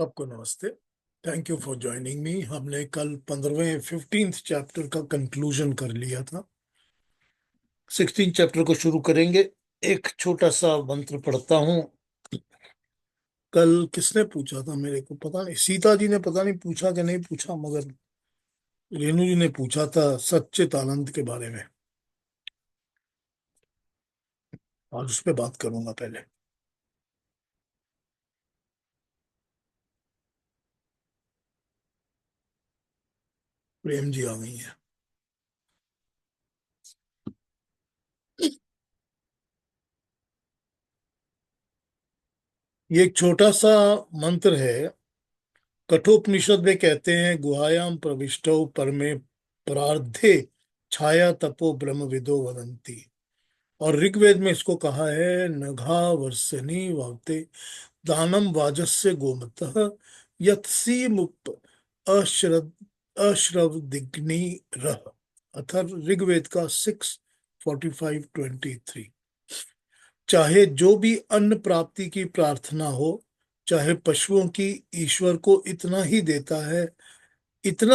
सबको नमस्ते। Thank you for joining me. हमने कल 15वें 15th चैप्टर का कंक्लूजन कर लिया था। 16th चैप्टर को शुरू करेंगे। एक छोटा सा मंत्र पढ़ता हूँ। कल किसने पूछा था मेरे को पता नहीं, सीता जी ने पता नहीं पूछा कि नहीं पूछा, मगर रेणु जी ने पूछा था सच्चित आनंद के बारे में। आज उस पर बात करूंगा पहले। प्रेम जी आ गई है। ये एक छोटा सा मंत्र है। कठोपनिषद में कहते हैं गुहायाम प्रविष्टौ परमे परार्धे छाया तपो ब्रह्म विदो वदंती। और ऋग्वेद में इसको कहा है नघा वर्षनि वावते दानम वाजस्य गोमतः यत्सी मुप अश्रद अश्रव दिग्नि रह। अथर ऋग्वेद का 6:45-23। चाहे जो भी अन्न प्राप्ति की प्रार्थना हो, चाहे पशुओं की, ईश्वर को इतना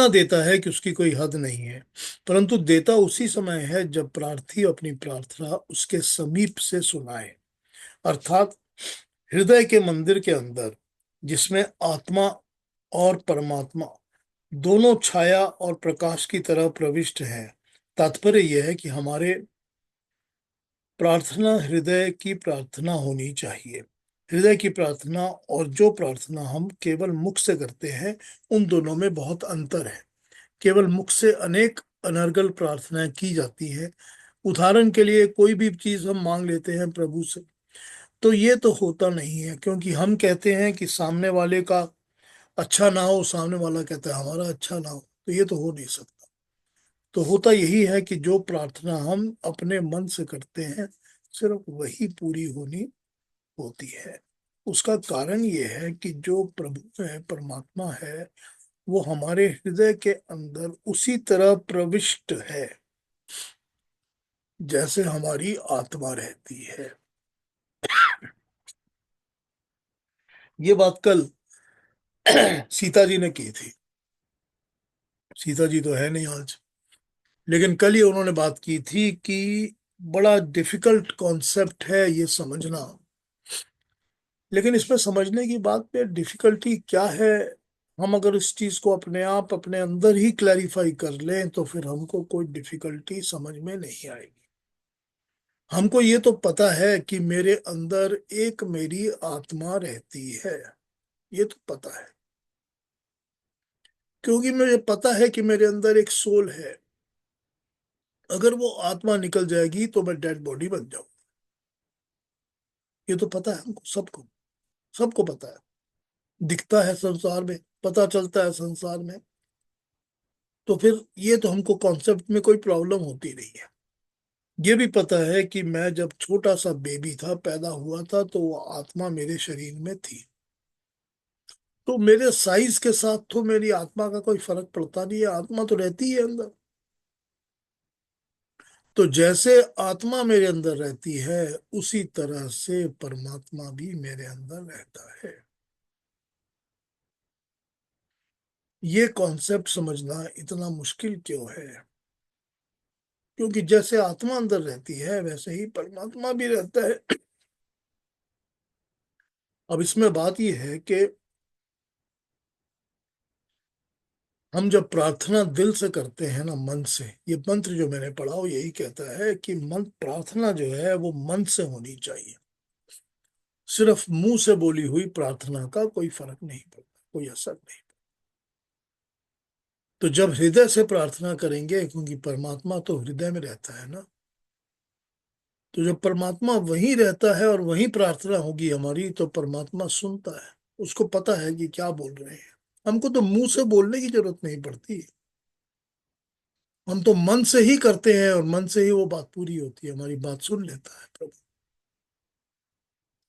देता है कि उसकी कोई हद नहीं है। परंतु देता उसी समय है जब प्रार्थी अपनी प्रार्थना उसके समीप से सुनाए, अर्थात हृदय के मंदिर के अंदर, जिसमें आत्मा और परमात्मा दोनों छाया और प्रकाश की तरह प्रविष्ट हैं। तात्पर्य यह है कि हमारे प्रार्थना हृदय की प्रार्थना होनी चाहिए। हृदय की प्रार्थना और जो प्रार्थना हम केवल मुख से करते हैं, उन दोनों में बहुत अंतर है। केवल मुख से अनेक अनर्गल प्रार्थनाएं की जाती हैं। उदाहरण के लिए कोई भी चीज हम मांग लेते हैं प्रभु से, तो ये तो होता नहीं है, क्योंकि हम कहते हैं कि सामने वाले का अच्छा ना हो, सामने वाला कहता है हमारा अच्छा ना हो, तो ये तो हो नहीं सकता। तो होता यही है कि जो प्रार्थना हम अपने मन से करते हैं, सिर्फ वही पूरी होनी होती है। उसका कारण ये है कि जो प्रभु है, परमात्मा है, वो हमारे हृदय के अंदर उसी तरह प्रविष्ट है जैसे हमारी आत्मा रहती है। ये बात कल सीता जी ने की थी। सीता जी तो है नहीं आज, लेकिन कल ही उन्होंने बात की थी कि बड़ा डिफिकल्ट कॉन्सेप्ट है ये समझना। लेकिन इसमें समझने की बात पे डिफिकल्टी क्या है, हम अगर इस चीज को अपने आप अपने अंदर ही क्लैरिफाई कर लें तो फिर हमको कोई डिफिकल्टी समझ में नहीं आएगी। हमको ये तो पता है कि मेरे अंदर एक मेरी आत्मा रहती है, ये तो पता है, क्योंकि मुझे पता है कि मेरे अंदर एक सोल है। अगर वो आत्मा निकल जाएगी तो मैं डेड बॉडी बन जाऊं। ये तो पता है हमको, सबको, सबको पता है। दिखता है संसार में, पता चलता है संसार में। तो फिर ये तो हमको कॉन्सेप्ट में कोई प्रॉब्लम होती नहीं है। ये भी पता है कि मैं जब छोटा सा बेबी था, पैदा हुआ था, तो वो आत्मा मेरे शरीर में थी। तो मेरे साइज के साथ तो मेरी आत्मा का कोई फर्क पड़ता नहीं है, आत्मा तो रहती है अंदर। तो जैसे आत्मा मेरे अंदर रहती है, उसी तरह से परमात्मा भी मेरे अंदर रहता है। ये कॉन्सेप्ट समझना इतना मुश्किल क्यों है? क्योंकि जैसे आत्मा अंदर रहती है, वैसे ही परमात्मा भी रहता है। अब इसमें बात यह है कि हम जब प्रार्थना दिल से करते हैं ना, मन से, ये मंत्र जो मैंने पढ़ा वो यही कहता है कि मन प्रार्थना जो है वो मन से होनी चाहिए। सिर्फ मुंह से बोली हुई प्रार्थना का कोई फर्क नहीं पड़ता, कोई असर नहीं। तो जब हृदय से प्रार्थना करेंगे, क्योंकि परमात्मा तो हृदय में रहता है ना, तो जब परमात्मा वहीं रहता है और वहीं प्रार्थना होगी हमारी, तो परमात्मा सुनता है। उसको पता है कि क्या बोल रहे हैं। हमको तो मुंह से बोलने की जरूरत नहीं पड़ती। हम तो मन से ही करते हैं और मन से ही वो बात पूरी होती है, हमारी बात सुन लेता है प्रभु।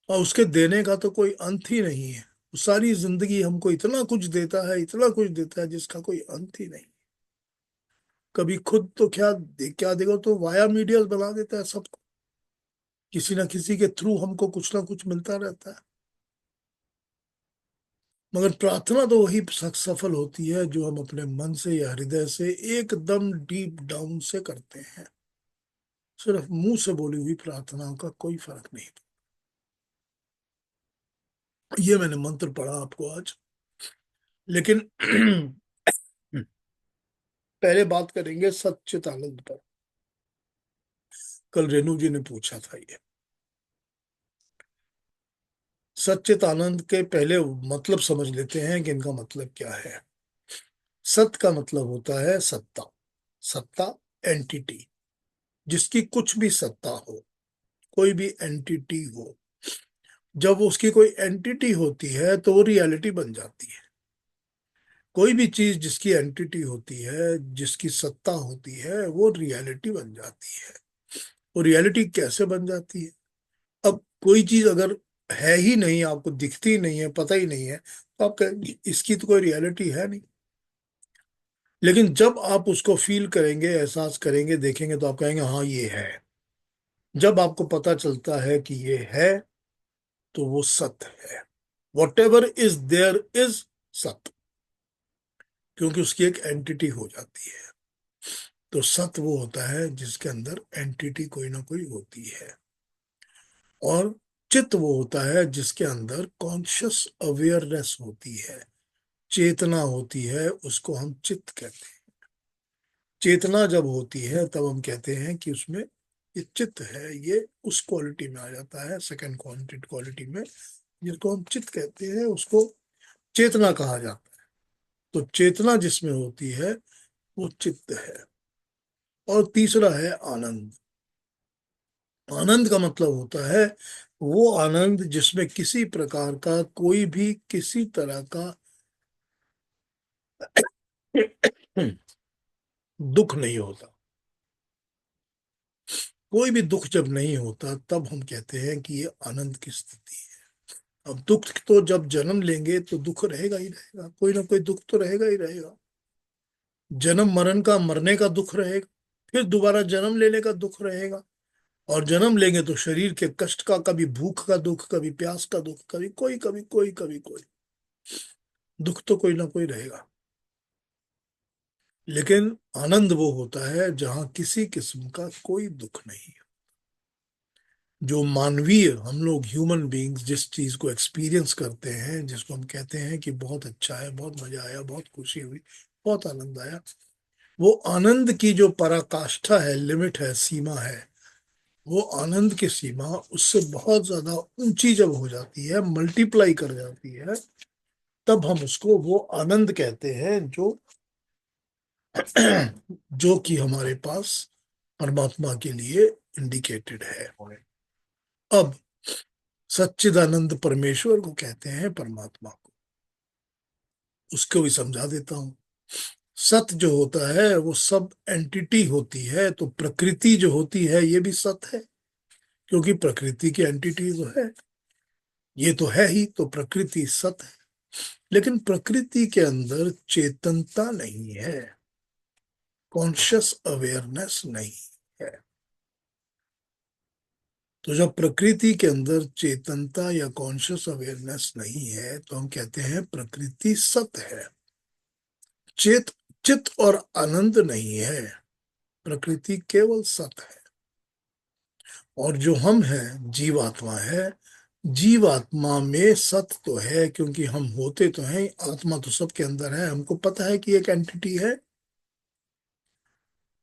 और उसके देने का तो कोई अंत ही नहीं है। सारी जिंदगी हमको इतना कुछ देता है, इतना कुछ देता है जिसका कोई अंत ही नहीं। कभी खुद तो क्या देगा, तो वाया मीडिया बना देता है सबको। किसी ना किसी के थ्रू हमको कुछ ना कुछ मिलता रहता है। मगर प्रार्थना तो वही सफल होती है जो हम अपने मन से या हृदय से एकदम डीप डाउन से करते हैं। सिर्फ मुंह से बोली हुई प्रार्थनाओं का कोई फर्क नहीं। ये मैंने मंत्र पढ़ा आपको आज। लेकिन पहले बात करेंगे सच्चिदानंद पर। कल रेणु जी ने पूछा था ये। सच्चिदानंद के पहले मतलब समझ लेते हैं कि इनका मतलब क्या है। सत का मतलब होता है सत्ता। सत्ता, एंटिटी, जिसकी कुछ भी सत्ता हो, कोई भी एंटिटी हो। जब उसकी कोई एंटिटी होती है तो वो रियलिटी बन जाती है। कोई भी चीज जिसकी एंटिटी होती है, जिसकी सत्ता होती है, वो रियलिटी बन जाती है। वो रियलिटी कैसे बन जाती है? अब कोई चीज अगर है ही नहीं, आपको दिखती ही नहीं है, पता ही नहीं है, तो आप कहेंगे इसकी तो कोई रियलिटी है नहीं। लेकिन जब आप उसको फील करेंगे, एहसास करेंगे, देखेंगे, तो आप कहेंगे हाँ ये है। जब आपको पता चलता है कि ये है, तो वो सत्य है। Whatever is there is सत्य, क्योंकि उसकी एक एंटिटी हो जाती है। तो सत्य वो होता है जिसके अंदर एंटिटी कोई ना कोई होती है। और चित्त वो होता है जिसके अंदर कॉन्शियस अवेयरनेस होती है, चेतना होती है, उसको हम चित्त कहते हैं। चेतना जब होती है तब हम कहते हैं कि उसमें ये चित्त है। ये उस क्वालिटी में आ जाता है, सेकंड क्वांटिट क्वालिटी में, जिसको हम चित्त कहते हैं, उसको चेतना कहा जाता है। तो चेतना जिसमें होती है वो चित्त है। और तीसरा है आनंद। आनंद का मतलब होता है वो आनंद जिसमें किसी प्रकार का, कोई भी किसी तरह का दुख नहीं होता। कोई भी दुख जब नहीं होता तब हम कहते हैं कि ये आनंद की स्थिति है। अब दुख तो जब जन्म लेंगे तो दुख रहेगा ही रहेगा, कोई ना कोई दुख तो रहेगा ही रहेगा। जन्म मरण का, मरने का दुख रहेगा, फिर दोबारा जन्म लेने का दुख रहेगा। और जन्म लेंगे तो शरीर के कष्ट का, कभी भूख का दुख, कभी प्यास का दुख, कभी कोई, कभी कोई, कभी कोई दुख तो कोई ना कोई रहेगा। लेकिन आनंद वो होता है जहां किसी किस्म का कोई दुख नहीं। जो मानवीय, हम लोग ह्यूमन बीइंग्स जिस चीज को एक्सपीरियंस करते हैं, जिसको हम कहते हैं कि बहुत अच्छा है, बहुत मजा आया, बहुत खुशी हुई, बहुत आनंद आया, वो आनंद की जो पराकाष्ठा है, लिमिट है, सीमा है, वो आनंद की सीमा उससे बहुत ज्यादा ऊंची जब हो जाती है, मल्टीप्लाई कर जाती है, तब हम उसको वो आनंद कहते हैं जो जो कि हमारे पास परमात्मा के लिए इंडिकेटेड है। अब सच्चिदानंद परमेश्वर को कहते हैं, परमात्मा को। उसको भी समझा देता हूं। सत जो होता है वो सब एंटिटी होती है, तो प्रकृति जो होती है ये भी सत है, क्योंकि प्रकृति की एंटिटी तो है, ये तो है ही, तो प्रकृति सत है। लेकिन प्रकृति के अंदर चेतनता नहीं है, कॉन्शियस अवेयरनेस नहीं है। तो जब प्रकृति के अंदर चेतनता या कॉन्शियस अवेयरनेस नहीं है तो हम कहते हैं प्रकृति सत है। चेत चित और आनंद नहीं है, प्रकृति केवल सत है। और जो हम हैं, जीवात्मा है, जीवात्मा में सत तो है, क्योंकि हम होते तो हैं, आत्मा तो सबके अंदर है, हमको पता है कि एक एंटिटी है।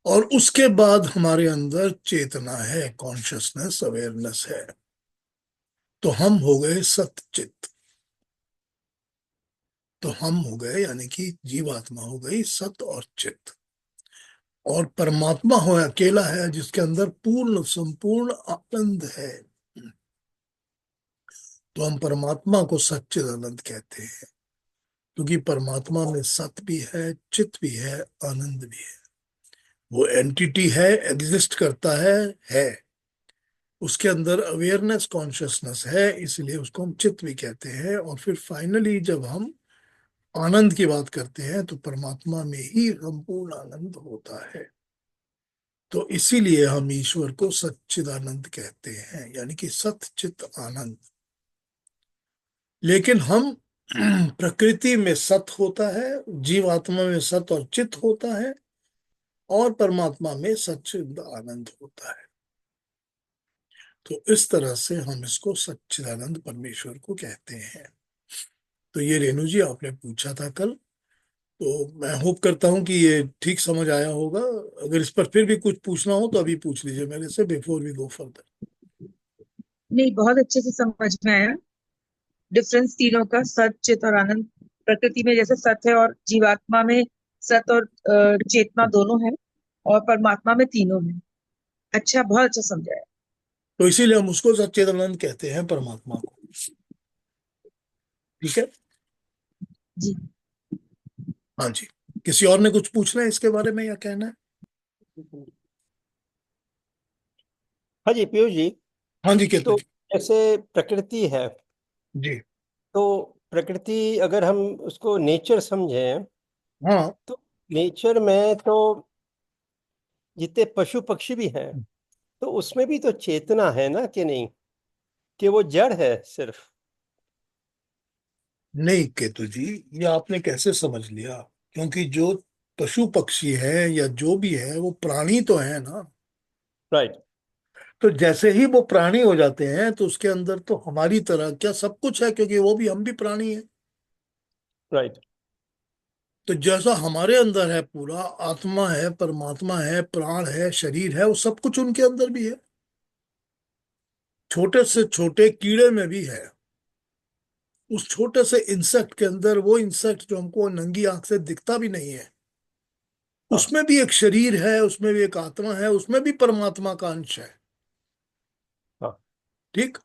और उसके बाद हमारे अंदर चेतना है, कॉन्शियसनेस, अवेयरनेस है। तो हम हो गए सतचित। तो हम हो गए, यानी कि जीवात्मा हो गई सत और चित। और परमात्मा हो अकेला है जिसके अंदर पूर्ण संपूर्ण आनंद है। तो हम परमात्मा को सच्चिदानंद कहते हैं, क्योंकि परमात्मा में सत भी है, चित भी है, आनंद भी है। वो एंटिटी है, एग्जिस्ट करता है। उसके अंदर अवेयरनेस, कॉन्शियसनेस है, इसलिए उसको हम चित्त भी कहते हैं। और फिर फाइनली जब हम आनंद की बात करते हैं तो परमात्मा में ही संपूर्ण आनंद होता है। तो इसीलिए हम ईश्वर को सच्चिदानंद कहते हैं, यानी कि सत चित आनंद। लेकिन हम प्रकृति में सत होता है, जीवात्मा में सत और चित होता है, और परमात्मा में सच्चिद आनंद होता है। तो इस तरह से हम इसको सच्चिदानंद परमेश्वर को कहते हैं। तो ये रेणु जी आपने पूछा था कल, तो मैं होप करता हूं कि ये ठीक समझ आया होगा। अगर इस पर फिर भी कुछ पूछना हो तो अभी पूछ लीजिए मेरे से, बिफोर वी गो फर्दर। नहीं, बहुत अच्छे से समझ में आया। डिफरेंस तीनों का, सत चित और आनंद। प्रकृति में जैसे सत है और जीवात्मा में सत और चेतना दोनों है, और परमात्मा में तीनों है। अच्छा, बहुत अच्छा समझाया। तो इसीलिए हम उसको सच्चिदानंद कहते हैं, परमात्मा को। ठीक है। जी। हाँ जी। किसी और ने कुछ पूछना है इसके बारे में या कहना है? हाँ जी पीयूष जी। हाँ जी, केतन तो जी। जैसे प्रकृति है, जी। तो प्रकृति अगर हम उसको नेचर समझें, हाँ। तो नेचर में तो जितने पशु पक्षी भी हैं, तो उसमें भी तो चेतना है ना, कि नहीं? कि वो जड़ है सिर्फ? नहीं केतु जी, ये आपने कैसे समझ लिया? क्योंकि जो पशु पक्षी है या जो भी है वो प्राणी तो है ना। राइट। तो जैसे ही वो प्राणी हो जाते हैं तो उसके अंदर तो हमारी तरह क्या सब कुछ है, क्योंकि वो भी, हम भी प्राणी हैं। राइट। तो जैसा हमारे अंदर है पूरा, आत्मा है, परमात्मा है, प्राण है, शरीर है, वो सब कुछ उनके अंदर भी है। छोटे से छोटे कीड़े में भी है। उस छोटे से इंसेक्ट के अंदर, वो इंसेक्ट जो हमको नंगी आंख से दिखता भी नहीं है, हाँ। उसमें भी एक शरीर है, उसमें भी एक आत्मा है, उसमें भी परमात्मा का अंश है। हाँ। ठीक।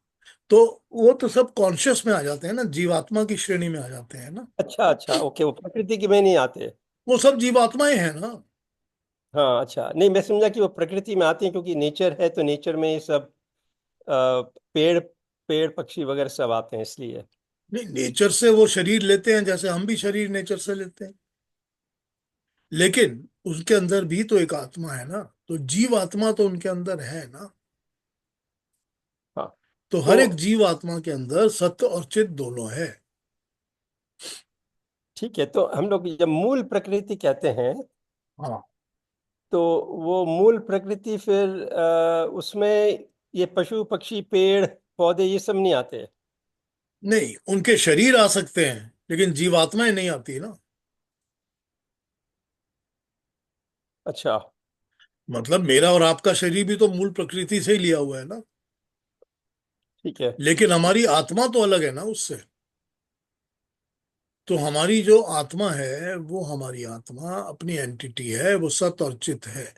तो वो तो सब कॉन्शियस में आ जाते हैं ना, जीवात्मा की श्रेणी में आ जाते हैं ना। अच्छा अच्छा, ओके, वो प्रकृति के में नहीं आते। वो सब जीवात्माएं हैं ना। हाँ अच्छा, नहीं मैं समझा कि वो प्रकृति में आते हैं, क्योंकि नेचर है तो नेचर में ये सब पेड़ पेड़ पक्षी वगैरह सब आते हैं, इसलिए। नहीं, नेचर से वो शरीर लेते हैं जैसे हम भी शरीर नेचर से लेते हैं, लेकिन उसके अंदर भी तो एक आत्मा है ना। तो जीव आत्मा तो उनके अंदर है ना। हाँ। तो तो हर एक जीव आत्मा के अंदर सत्य और चित दोनों है। ठीक है, तो हम लोग जब मूल प्रकृति कहते हैं, हाँ। तो वो मूल प्रकृति फिर उसमें ये पशु पक्षी पेड़ पौधे ये सब नहीं आते? नहीं, उनके शरीर आ सकते हैं लेकिन जीवात्माएं नहीं आती ना। अच्छा। मतलब मेरा और आपका शरीर भी तो मूल प्रकृति से ही लिया हुआ है ना। ठीक है। लेकिन हमारी आत्मा तो अलग है ना उससे। तो हमारी जो आत्मा है, वो हमारी आत्मा अपनी एंटिटी है, वो सत और चित है।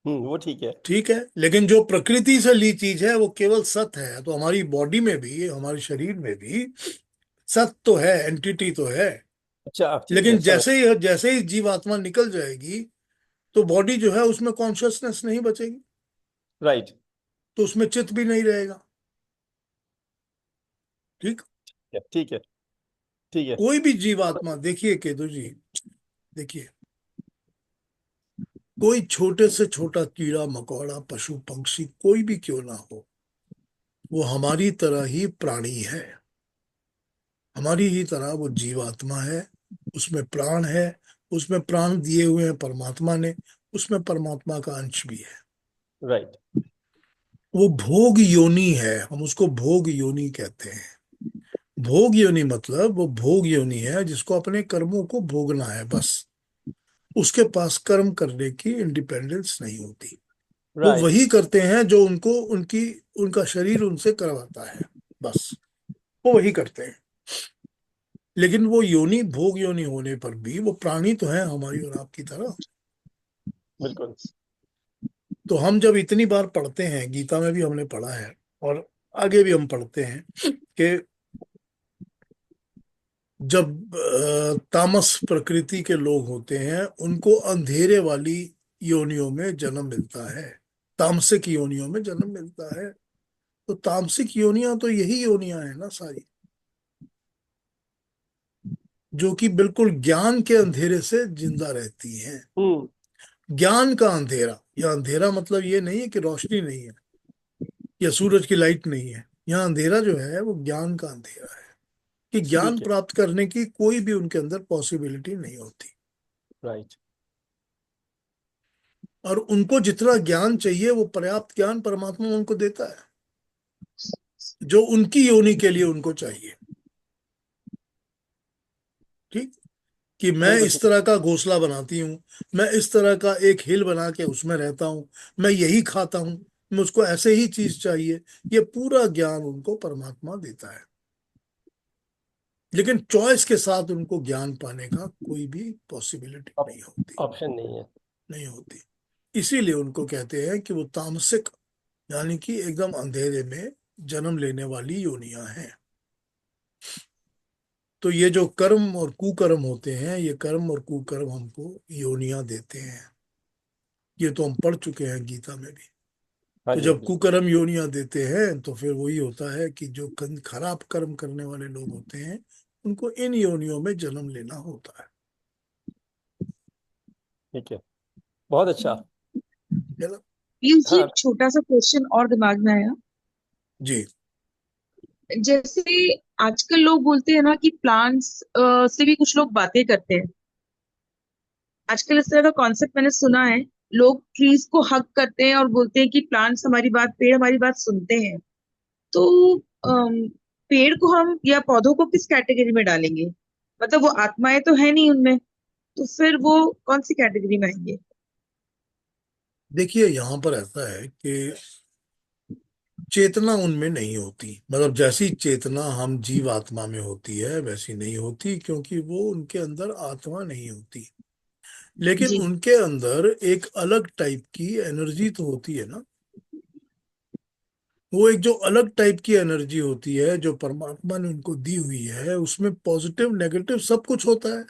वो ठीक है। ठीक है। लेकिन जो प्रकृति से ली चीज है वो केवल सत है। तो हमारी बॉडी में भी, हमारे शरीर में भी सत तो है, एंटिटी तो है। अच्छा ठीक है, लेकिन समझ। जैसे ही जीवात्मा निकल जाएगी तो बॉडी जो है उसमें कॉन्शियसनेस नहीं बचेगी, राइट। तो उसमें चित्त भी नहीं रहेगा। ठीक। ठीक है। ठीक है। कोई भी जीवात्मा, देखिए केतु जी, देखिए, कोई छोटे से छोटा कीड़ा मकोड़ा पशु पंक्षी कोई भी क्यों ना हो, वो हमारी तरह ही प्राणी है। हमारी ही तरह वो जीवात्मा है। उसमें प्राण है। उसमें प्राण दिए हुए हैं परमात्मा ने। उसमें परमात्मा का अंश भी है। राइट। वो भोग योनि है, हम उसको भोग योनि कहते हैं। भोग योनि मतलब वो भोग योनि है जिसको अपने कर्मों को भोगना है बस। उसके पास कर्म करने की इंडिपेंडेंस नहीं होती। वो राइट। वही करते हैं जो उनको उनकी उनका शरीर उनसे करवाता है, बस। वो वही करते हैं। लेकिन वो योनि, भोग योनि होने पर भी वो प्राणी तो है हमारी और आपकी तरह। बिल्कुल। तो हम जब इतनी बार पढ़ते हैं, गीता में भी हमने पढ़ा है और आगे भी हम पढ़ते हैं कि जब तामस प्रकृति के लोग होते हैं उनको अंधेरे वाली योनियों में जन्म मिलता है, तामसिक योनियों में जन्म मिलता है। तो तामसिक योनियां तो यही योनियां है ना सारी, जो कि बिल्कुल ज्ञान के अंधेरे से जिंदा रहती हैं। हम्म। ज्ञान का अंधेरा, या अंधेरा मतलब ये नहीं है कि रोशनी नहीं है या सूरज की लाइट नहीं है। यहाँ अंधेरा जो है वो ज्ञान का अंधेरा है। कि ज्ञान ठीक है। प्राप्त करने की कोई भी उनके अंदर पॉसिबिलिटी नहीं होती। राइट। और उनको जितना ज्ञान चाहिए वो पर्याप्त ज्ञान परमात्मा उनको देता है, जो उनकी योनि के लिए उनको चाहिए। ठीक, कि मैं बिल्कुल इस ठीक। तरह का घोंसला बनाती हूँ, मैं इस तरह का एक हिल बना के उसमें रहता हूँ, मैं यही खाता हूँ, मुझको ऐसे ही चीज चाहिए, ये पूरा ज्ञान उनको परमात्मा देता है। लेकिन चॉइस के साथ उनको ज्ञान पाने का कोई भी पॉसिबिलिटी नहीं होती, ऑप्शन नहीं है। नहीं होती। इसीलिए उनको कहते हैं कि वो तामसिक, यानी कि एकदम अंधेरे में जन्म लेने वाली योनियां हैं। तो ये जो कर्म और कुकर्म होते हैं, ये कर्म और कुकर्म हमको योनियां देते हैं। ये तो हम पढ़ चुके हैं गीता में भी। हाँ तो जी, हाँ जब जी। कुकर्म योनियां देते हैं तो फिर वही होता है कि जो खराब कर्म करने वाले लोग होते हैं, उनको इन योनियों में जन्म लेना होता ठीक है। बहुत अच्छा। है ना? पीयूष जी, हाँ। एक छोटा सा क्वेश्चन और दिमाग में आया। जी। जैसे आजकल लोग बोलते हैं ना कि प्लांट्स से भी कुछ लोग बातें करते हैं। आजकल इस तरह का कॉन्सेप्ट मैंने सुना है। लोग ट्रीज को हक करते हैं और बोलते हैं कि प्लांट्स हमारी बात, पेड़ हमारी बात सुनते हैं। तो पेड़ को हम या पौधों को किस कैटेगरी में डालेंगे? मतलब वो आत्माएं तो है नहीं उनमें, तो फिर वो कौन सी कैटेगरी में आएंगे? देखिए, यहाँ पर ऐसा है कि चेतना उनमें नहीं होती, मतलब जैसी चेतना हम जीव आत्मा में होती है वैसी नहीं होती, क्योंकि वो उनके अंदर आत्मा नहीं होती। लेकिन जी। उनके अंदर एक अलग टाइप की एनर्जी तो होती है ना। वो एक जो अलग टाइप की एनर्जी होती है जो परमात्मा ने उनको दी हुई है, उसमें पॉजिटिव नेगेटिव सब कुछ होता है।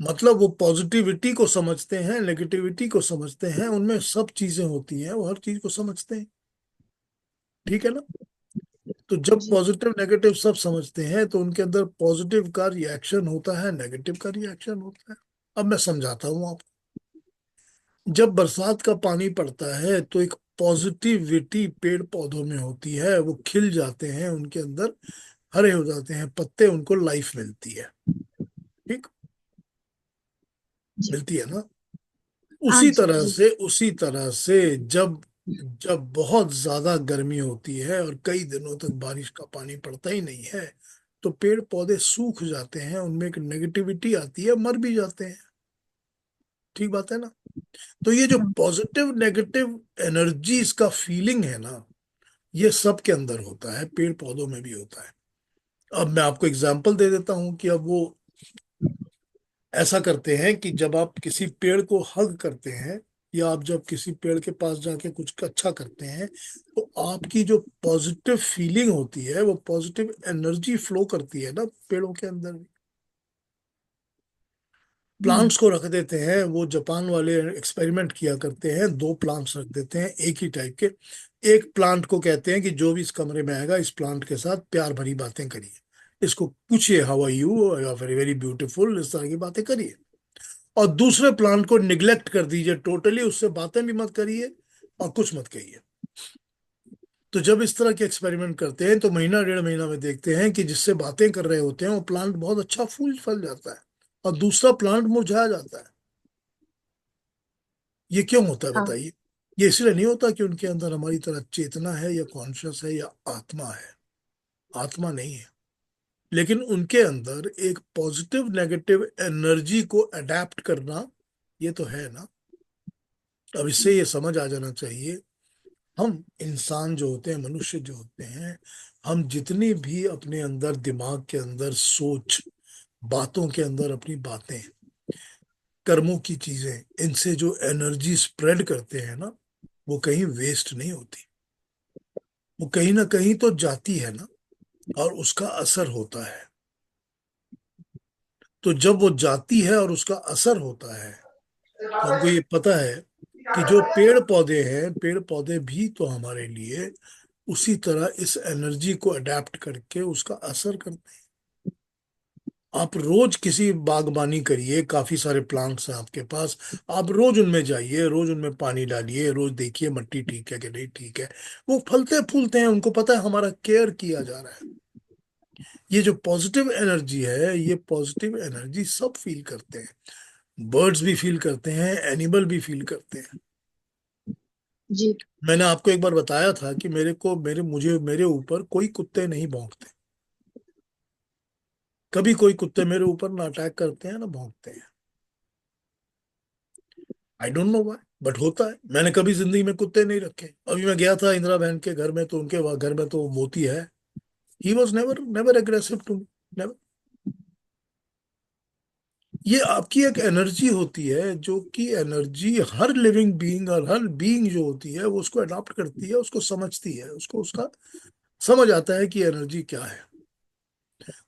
मतलब वो पॉजिटिविटी को समझते हैं, नेगेटिविटी को समझते हैं, उनमें सब चीजें होती हैं, वो हर चीज को समझते हैं। ठीक है ना? तो जब जी। पॉजिटिव नेगेटिव सब समझते हैं तो उनके अंदर पॉजिटिव का रिएक्शन होता है, नेगेटिव का रिएक्शन होता है। अब मैं समझाता हूँ आपको। जब बरसात का पानी पड़ता है तो एक पॉजिटिविटी पेड़ पौधों में होती है, वो खिल जाते हैं, उनके अंदर हरे हो जाते हैं पत्ते, उनको लाइफ मिलती है। ठीक, जी। मिलती है ना? हाँ उसी जी। तरह जी। से, उसी तरह से जब जब बहुत ज्यादा गर्मी होती है और कई दिनों तक बारिश का पानी पड़ता ही नहीं है, तो पेड़ पौधे सूख जाते हैं, उनमें एक नेगेटिविटी आती है, मर भी जाते हैं। ठीक बात है ना? तो ये जो हाँ। पॉजिटिव नेगेटिव एनर्जीज का फीलिंग है ना, ये सब के अंदर होता है, पेड़ पौधों में भी होता है। अब मैं आपको एग्जांपल दे देता हूं कि अब वो ऐसा करते हैं कि जब आप किसी पेड़ को हग करते हैं, या आप जब किसी पेड़ के पास जाके कुछ अच्छा करते हैं, तो आपकी जो पॉजिटिव फीलिंग होती है, वो पॉजिटिव एनर्जी फ्लो करती है ना पेड़ों के अंदर भी। हम्म। प्लांट्स को रख देते हैं, वो जापान वाले एक्सपेरिमेंट किया करते हैं, दो प्लांट्स रख देते हैं एक ही टाइप के। एक प्लांट को कहते हैं कि जो भी इस कमरे में आएगा, इस प्लांट के साथ प्यार भरी बातें करिए, इसको पूछिए हाउ आर यू, या वेरी वेरी ब्यूटीफुल, इस तरह की बातें करिए। और दूसरे प्लांट को निग्लेक्ट कर दीजिए टोटली, उससे बातें भी मत करिए और कुछ मत कहिए। तो जब इस तरह के एक्सपेरिमेंट करते हैं तो महीना डेढ़ महीना में देखते हैं कि जिससे बातें कर रहे होते हैं वो प्लांट बहुत अच्छा फूल फल जाता है, और दूसरा प्लांट मुरझा जाता है। ये क्यों होता है हाँ। बताइए? ये इसलिए नहीं होता कि उनके अंदर हमारी तरह चेतना है या कॉन्शियस है या आत्मा है। आत्मा नहीं है। लेकिन उनके अंदर एक पॉजिटिव नेगेटिव एनर्जी को अडेप्ट करना, ये तो है ना। अब इससे ये समझ आ जाना चाहिए, हम इंसान जो होते हैं, मनुष्य जो होते हैं, हम जितनी भी अपने अंदर दिमाग के अंदर सोच, बातों के अंदर अपनी बातें, कर्मों की चीजें, इनसे जो एनर्जी स्प्रेड करते हैं ना, वो कहीं वेस्ट नहीं होती। वो कहीं ना कहीं तो जाती है ना, और उसका असर होता है। तो जब वो जाती है और उसका असर होता है, तो हमको ये पता है कि जो पेड़ पौधे हैं, पेड़ पौधे भी तो हमारे लिए उसी तरह इस एनर्जी को अडेप्ट करके उसका असर करते हैं। आप रोज किसी बागबानी करिए, काफी सारे प्लांट्स हैं आपके पास, आप रोज उनमें जाइए, रोज उनमें पानी डालिए, रोज देखिए मट्टी ठीक है कि नहीं ठीक है। वो फलते फूलते हैं, उनको पता है हमारा केयर किया जा रहा है। ये जो पॉजिटिव एनर्जी है, ये पॉजिटिव एनर्जी सब फील करते हैं। बर्ड्स भी फील करते हैं, एनिमल भी फील करते हैं। जी। मैंने आपको एक बार बताया था कि मेरे ऊपर कोई कुत्ते नहीं भौंकते। कभी कोई कुत्ते मेरे ऊपर ना अटैक करते हैं ना भौंकते हैं। I don't know why, but होता है। मैंने कभी जिंदगी में कुत्ते नहीं रखे। अभी मैं गया था इंदिरा बहन के घर में, तो उनके वहाँ घर में तो मोती है। He was never never aggressive to me. ये आपकी एक एनर्जी होती है, जो कि एनर्जी हर लिविंग बीइंग और हर बीइंग जो होती है वो उसको अडॉप्ट करती है, उसको समझती है, उसको उसका समझ आता है कि एनर्जी क्या है।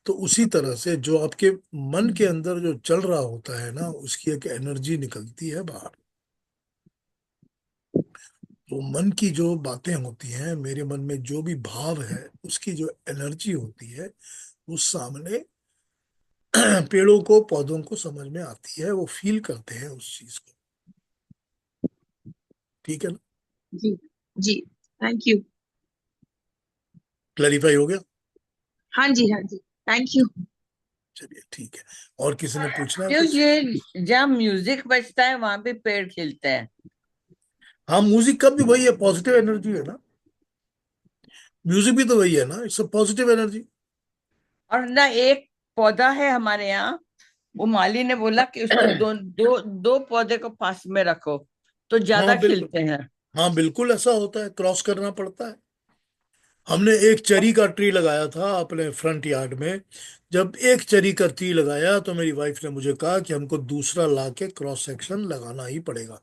तो उसी तरह से जो आपके मन के अंदर जो चल रहा होता है ना, उसकी एक एनर्जी निकलती है बाहर। तो मन की जो बातें होती हैं, मेरे मन में जो भी भाव है, उसकी जो एनर्जी होती है, वो सामने पेड़ों को, पौधों को समझ में आती है। वो फील करते हैं उस चीज को। ठीक है ना? जी। जी। Thank you. क्लैरिफाई हो गया? हाँ जी, हाँ जी। Thank you. चलिए ठीक है। और किसी ने पूछना है जो कुछ? ये जहाँ म्यूजिक बजता है वहां पे पेड़ खिलते हैं। हाँ, म्यूजिक का भी वही है, पॉजिटिव एनर्जी है ना। म्यूजिक भी तो वही है ना, इट्स अ पॉजिटिव एनर्जी। और ना एक पौधा है हमारे यहाँ, वो माली ने बोला कि उसको दो दो दो पौधे को पास में रखो तो ज्यादा हाँ बिल्कुल। खिलते हैं। हाँ बिल्कुल, ऐसा होता है, क्रॉस करना पड़ता है। हमने एक चेरी का ट्री लगाया था अपने फ्रंट यार्ड में। जब एक चेरी का ट्री लगाया तो मेरी वाइफ ने मुझे कहा कि हमको दूसरा ला के क्रॉस सेक्शन लगाना ही पड़ेगा।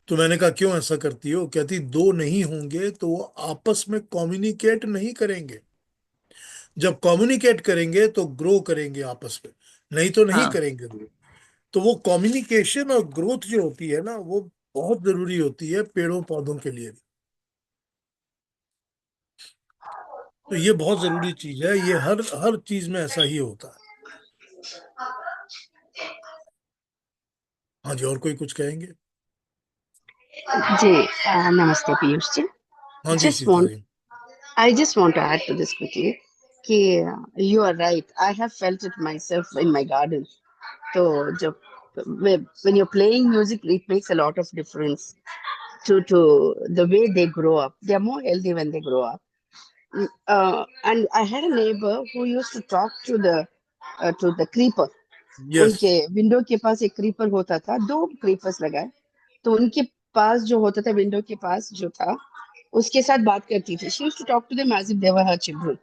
तो मैंने कहा क्यों ऐसा करती हो? कहती दो नहीं होंगे तो वो आपस में कम्युनिकेट नहीं करेंगे। जब कम्युनिकेट करेंगे तो ग्रो करेंगे आपस में, नहीं तो नहीं हाँ, करेंगे ग्रो। तो वो कम्युनिकेशन और ग्रोथ जो होती है ना, वो बहुत जरूरी होती है पेड़ों पौधों के लिए भी। तो ये बहुत जरूरी चीज है, ये हर हर चीज में ऐसा ही होता है। हाँ जी, और कोई कुछ कहेंगे? जी नमस्ते पीयूष जी. हाँ जी Just सीता want जी। I just want to add to this quickly कि you are right. I have felt it myself in my garden. So जब when you're playing music, it makes a lot of difference to the way they grow up. They are more healthy when they grow up. And I had a neighbor who used to talk to the creeper. Yes. उनके window के पास एक creeper होता था, दो creepers लगाए. तो उनके पास जो होता था, विंडो के पास जो था, उसके साथ बात करती थी. She used to talk to them as if they were her children.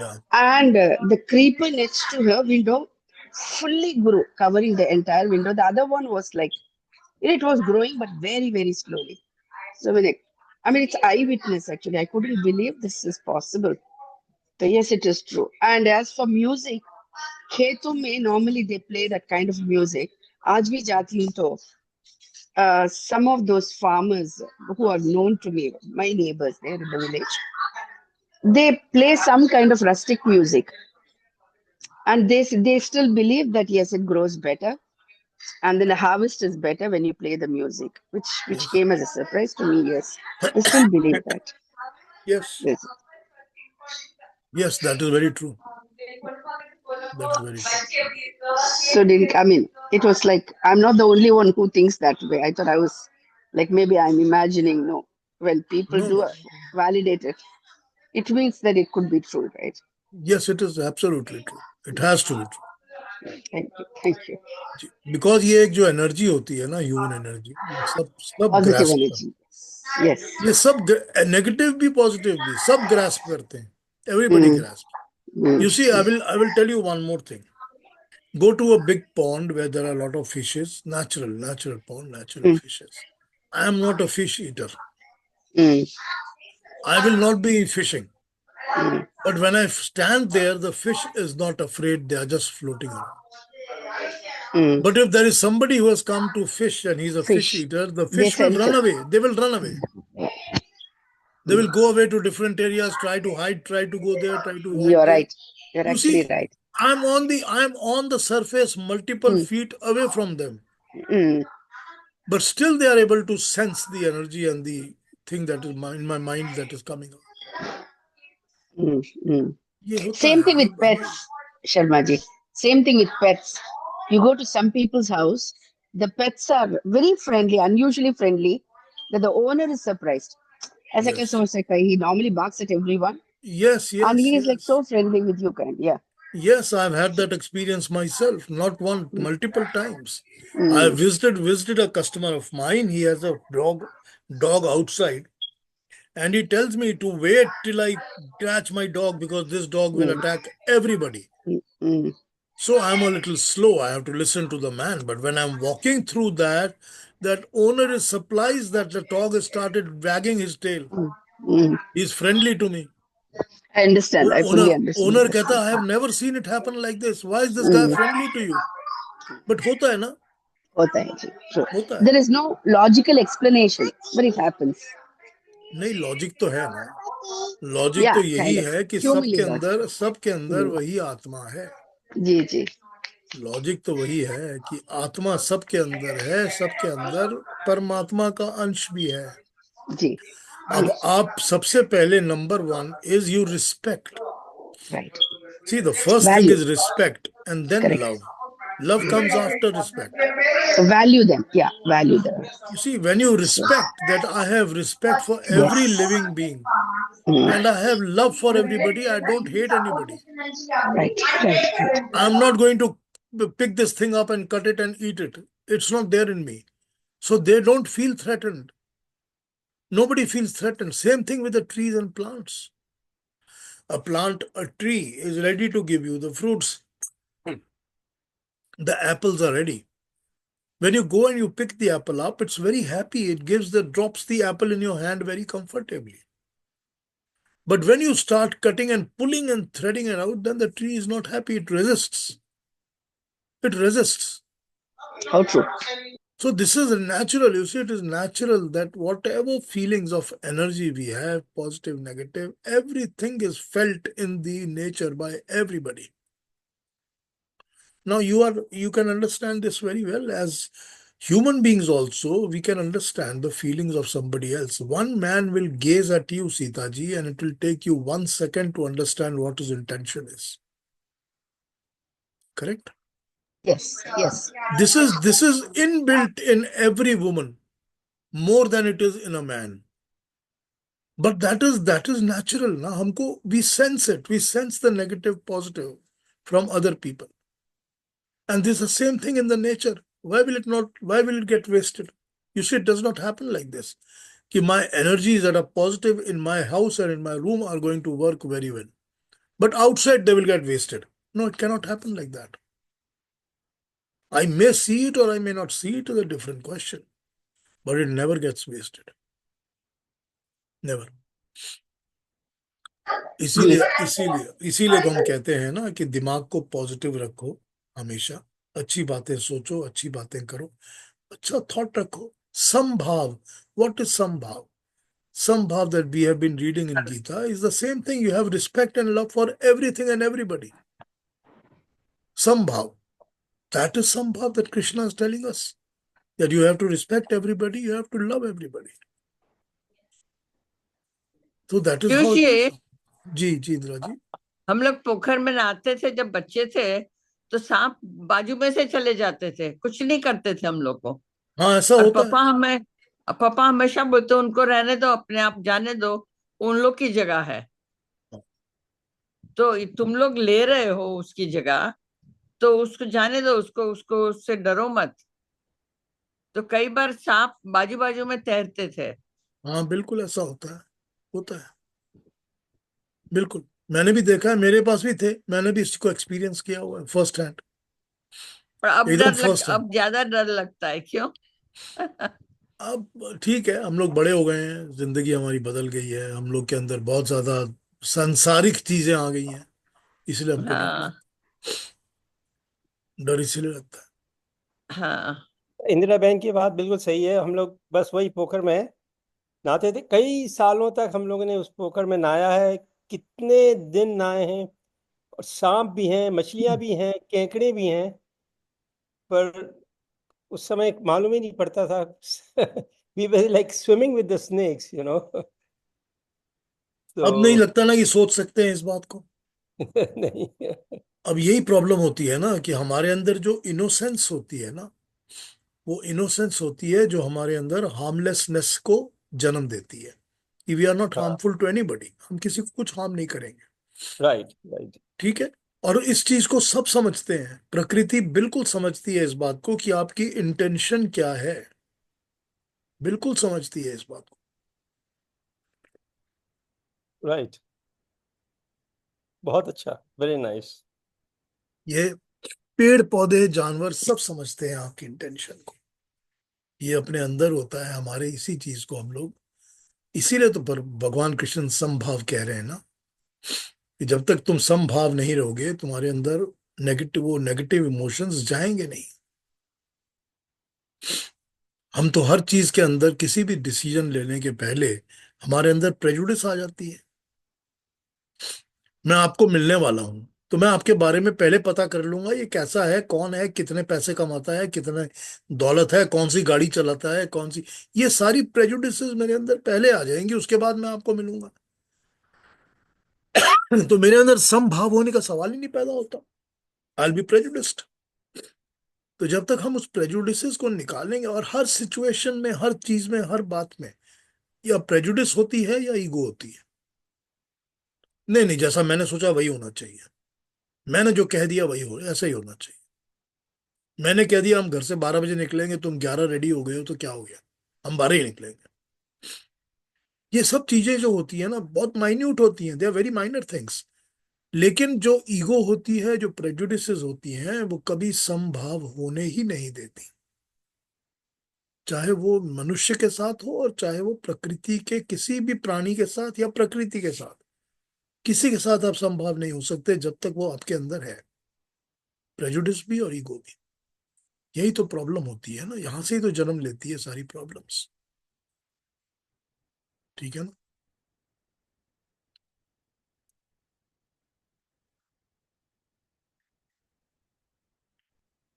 या And the creeper next to her window fully grew, covering the entire window. The other one was like, it was growing, but very, very slowly. So I mean, it's eyewitness actually. I couldn't believe this is possible. So yes, it is true. And as for music, खेतों में normally they play that kind of music. आज भी जाती हूँ तो some of those farmers who are known to me, my neighbors there in the village, they play some kind of rustic music, and they still believe that yes, it grows better, and then the harvest is better when you play the music, which yes. came as a surprise to me. Yes, they still believe that. Yes. Yes. Yes, that is very true. That is very true. So didn't I mean it was like I'm not the only one who thinks that way. I thought I was like maybe I'm imagining. No, when people know do know. validate it, it means that it could be true, right? Yes, it is absolutely true. It has to be true. Thank you, thank you. Because ये एक जो energy होती है ना, human energy, ये सब सब Positive grasp कर, energy. Yes. ये सब नेगेटिव भी पॉजिटिव भी सब ग्रास्प करते हैं। Everybody Mm, grasp. mm, You see, I will tell you one more thing. Go to a big pond where there are a lot of fishes, natural pond, natural mm, fishes. I am not a fish eater. mm, I will not be fishing. mm, But when I stand there, the fish is not afraid. They are just floating around. mm. But if there is somebody who has come to fish and he's a fish Fish. eater, the They fish will sense run it. away. They will run away. They Mm. will go away to different areas, try to hide, try to go there, try to hide You're there. right. You're You actually see, right. I'm on the surface multiple Mm, feet away from them. mm, But still they are able to sense the energy and the thing that is in my mind that is coming out. mm, mm. ये होता Same है thing with भाई। pets, Sharma ji. Same thing with pets. You go to some people's house, the pets are very friendly, unusually friendly, that the owner is surprised. ऐसा कैसे Yes, हो सकता है? He normally barks at everyone, yes, and yes, he is like yes. so friendly with you, kind. Yeah. Yes, I've had that experience myself, not one, multiple times. I Mm, visited a customer of mine. He has a dog outside, and he tells me to wait till I catch my dog because this dog will mm, attack everybody. mm, So I'm a little slow. I have to listen to the man. But when I'm walking through that owner is surprised that the dog has started wagging his tail. mm, mm. He's friendly to me. I understand. I fully understand owner that. कहता I have never seen it happen like this. Why is this guy Mm, friendly to you? But होता है ना, होता है जी. True. होता है। There is no logical explanation, but it happens. नहीं, logic तो है ना। लॉजिक Yeah, तो यही kind of. है कि Humanly logical. सबके अंदर Mm. वही आत्मा है। जी जी लॉजिक तो वही है कि आत्मा सबके अंदर है, सबके अंदर परमात्मा का अंश भी है। जी अब जी. आप सबसे पहले number one is you respect. Right. See the first thing Value. Is respect and then Correct. Love. Love comes after respect. So value them. Yeah, value them. You see, when you So, respect that, I have respect for every yes. living being Mm. and I have love for everybody. I don't hate anybody. Right, right, right. I'm not going to pick this thing up and cut it and eat it. It's not there in me. So they don't feel threatened. Nobody feels threatened. Same thing with the trees and plants. A tree is ready to give you the fruits. The apples are ready. When you go and you pick the apple up, it's very happy. It drops the apple in your hand very comfortably. But when you start cutting and pulling and threading it out, then the tree is not happy. It resists. It resists. How true. So this is natural. You see, it is natural that whatever feelings of energy we have, positive, negative, everything is felt in the nature by everybody. Now you can understand this very well. As human beings also, we can understand the feelings of somebody else. One man will gaze at you, Sita ji, and it will take you 1 second to understand what his intention is. Correct? Yes, yes. This is inbuilt in every woman more than it is in a man. But that is natural. Na? We sense it. We sense the negative, positive from other people. And this is the same thing in the nature. Why will it get wasted? You see, it does not happen like this. Ki my energies that are positive in my house and in my room are going to work very well. But outside they will get wasted. No, it cannot happen like that. I may see it or I may not see it is a different question. But it never gets wasted. Never. जी. इसीलिए तो हम कहते हैं ना कि दिमाग को positive रखो हमेशा। अच्छी बातें सोचो, अच्छी बातें करो, अच्छा थॉट रखो। समभाव, what is समभाव? Sambhav that we have been reading in Gita is the same thing. You have respect and love for everything and everybody. Sambhav. That is Sambhav that Krishna is telling us. That you have to respect everybody, you have to love everybody. So that is how it is. जी इंदिरा जी। हम लोग पोखर में नहाते थे जब बच्चे थे, तो सांप बाजू में से चले जाते थे, कुछ नहीं करते थे हम लोग को। हाँ, ऐसा और होता है। पापा हमेशा बोलते उनको रहने दो, अपने आप जाने दो, उन लोग की जगह है। तो तुम लोग ले रहे हो उसकी जगह, तो उसको जाने दो, उसको उससे डरो मत। तो कई बार सांप बाजू बाजू में तैरते थे। हाँ बिल्कुल ऐसा होता है बिल्कुल। मैंने भी देखा है, मेरे पास भी थे, मैंने भी इसको एक्सपीरियंस किया हुआ है फर्स्ट हैंड। पर एकदम फर्स्ट हैंड। अब ज्यादा डर लगता है, क्यों? अब ठीक है, हम लोग बड़े हो गए हैं, जिंदगी हमारी बदल गई है, हम लोग के अंदर बहुत ज्यादा सांसारिक चीजें आ गई हैं, इसलिए हमको हाँ डर इसीलिए लगता है। हाँ। इंदिरा बहन की बात बिल्कुल सही है। हम लोग बस वही पोखर में नहाते थे, कई सालों तक हम लोगों ने उस पोखर में नहाया है, कितने दिन नहाए हैं। और सांप भी हैं, मछलियां भी हैं, केकड़े भी हैं, पर उस समय मालूम ही नहीं पड़ता था। We were like swimming with the snakes, अब नहीं लगता ना कि सोच सकते हैं इस बात को। नहीं। अब यही प्रॉब्लम होती है ना कि हमारे अंदर जो इनोसेंस होती है ना, वो इनोसेंस होती है जो हमारे अंदर हार्मलेसनेस को जन्म देती है, कि वी आर नॉट हाँ, हार्मफुल टू एनीबडी, हम किसी को कुछ हार्म नहीं करेंगे। Right right. ठीक है। और इस चीज को सब समझते हैं, प्रकृति बिल्कुल समझती है इस बात को कि आपकी इंटेंशन क्या है, बिल्कुल समझती है इस बात को। राइट, बहुत अच्छा, वेरी नाइस। ये पेड़ पौधे जानवर सब समझते हैं आपकी इंटेंशन को। ये अपने अंदर होता है हमारे, इसी चीज को हम लोग, इसीलिए तो पर भगवान कृष्ण समभाव कह रहे हैं ना, कि जब तक तुम समभाव नहीं रहोगे तुम्हारे अंदर नेगेटिव इमोशंस जाएंगे नहीं। हम तो हर चीज के अंदर किसी भी डिसीजन लेने के पहले हमारे अंदर प्रेजुडिस आ जाती है। मैं आपको मिलने वाला हूं तो मैं आपके बारे में पहले पता कर लूंगा, ये कैसा है, कौन है, कितने पैसे कमाता है, कितने दौलत है, कौन सी गाड़ी चलाता है, कौन सी, ये सारी प्रेजुडिसेस मेरे अंदर पहले आ जाएंगी, उसके बाद मैं आपको मिलूंगा। तो मेरे अंदर समभाव होने का सवाल ही नहीं पैदा होता। I will be prejudiced. तो जब तक हम उस प्रेजुडिसेस को निकालेंगे, और हर सिचुएशन में, हर चीज में, हर बात में या प्रेजुडिस होती है या ईगो होती है। नहीं नहीं, जैसा मैंने सोचा वही होना चाहिए, मैंने जो कह दिया वही हो, ऐसा ही होना चाहिए। मैंने कह दिया हम घर से 12 बजे निकलेंगे, तुम 11 रेडी हो गए हो, तो क्या हो गया, हम 12 ही निकलेंगे। ये सब चीजें जो होती है ना, बहुत माइन्यूट होती हैं, they are very minor things. लेकिन जो ईगो होती है, जो प्रेजुडिसेस होती हैं, वो कभी समभाव होने ही नहीं देती। चाहे वो मनुष्य के साथ हो, और चाहे वो प्रकृति के किसी भी प्राणी के साथ, या प्रकृति के साथ, किसी के साथ आप समभाव नहीं हो सकते जब तक वो आपके अंदर है, प्रेजुडिस भी और ईगो भी। यही तो प्रॉब्लम होती है ना, यहां से ही तो जन्म लेती है सारी प्रॉब्लम्स। ठीक है ना।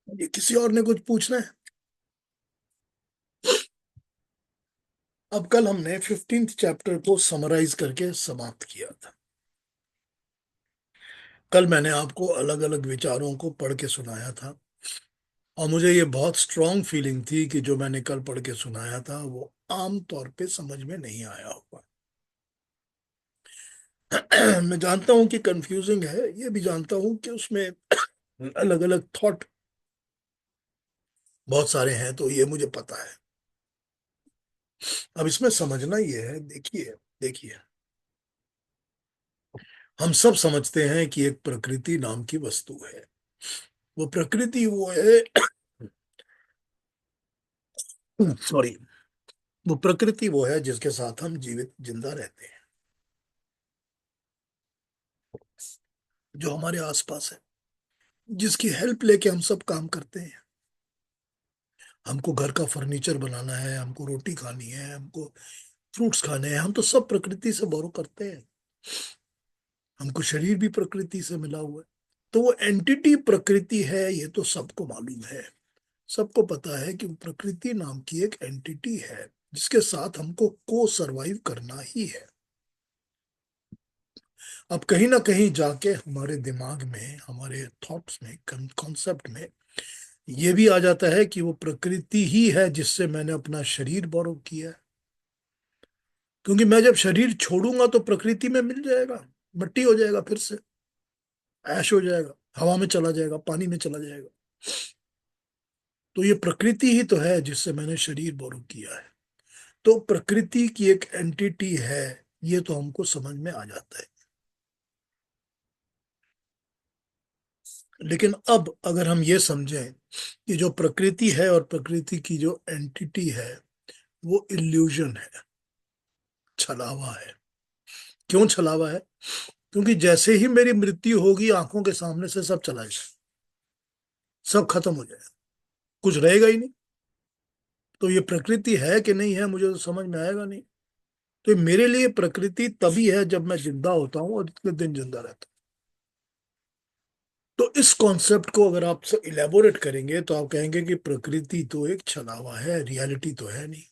ये किसी और ने कुछ पूछना है? अब कल हमने 15th चैप्टर को समराइज करके समाप्त किया था। कल मैंने आपको अलग अलग विचारों को पढ़ के सुनाया था, और मुझे ये बहुत स्ट्रांग फीलिंग थी कि जो मैंने कल पढ़ के सुनाया था वो आम तौर पे समझ में नहीं आया होगा। मैं जानता हूं कि कंफ्यूजिंग है, ये भी जानता हूं कि उसमें अलग अलग थॉट बहुत सारे हैं, तो ये मुझे पता है। अब इसमें समझना ये है, देखिए देखिए, हम सब समझते हैं कि एक प्रकृति नाम की वस्तु है। वो प्रकृति वो है, सॉरी, वो प्रकृति वो है जिसके साथ हम जीवित जिंदा रहते हैं, जो हमारे आसपास है, जिसकी हेल्प लेके हम सब काम करते हैं। हमको घर का फर्नीचर बनाना है, हमको रोटी खानी है, हमको फ्रूट्स खाने हैं, हम तो सब प्रकृति से बोरो करते हैं। हमको शरीर भी प्रकृति से मिला हुआ है। तो वो एंटिटी प्रकृति है, ये तो सबको मालूम है। सबको पता है कि वो प्रकृति नाम की एक एंटिटी है जिसके साथ हमको को सरवाइव करना ही है। अब कहीं ना कहीं जाके हमारे दिमाग में, हमारे थॉट्स में, कॉन्सेप्ट में ये भी आ जाता है कि वो प्रकृति ही है जिससे मैंने अपना शरीर बोरो किया है। क्योंकि मैं जब शरीर छोड़ूंगा तो प्रकृति में मिल जाएगा, मट्टी हो जाएगा, फिर से ऐश हो जाएगा, हवा में चला जाएगा, पानी में चला जाएगा। तो ये प्रकृति ही तो है जिससे मैंने शरीर बोरो किया है। तो प्रकृति की एक एंटिटी है, ये तो हमको समझ में आ जाता है। लेकिन अब अगर हम ये समझें कि जो प्रकृति है और प्रकृति की जो एंटिटी है वो इल्यूजन है, छलावा है। क्यों छलावा है? क्योंकि जैसे ही मेरी मृत्यु होगी, आंखों के सामने से सब चला जाए, सब खत्म हो जाएगा, कुछ रहेगा ही नहीं। तो ये प्रकृति है कि नहीं है, मुझे तो समझ में आएगा नहीं। तो मेरे लिए प्रकृति तभी है जब मैं जिंदा होता हूँ और इतने दिन जिंदा रहता हूँ। तो इस कॉन्सेप्ट को अगर आप इलेबोरेट करेंगे तो आप कहेंगे कि प्रकृति तो एक छलावा है, रियलिटी तो है नहीं।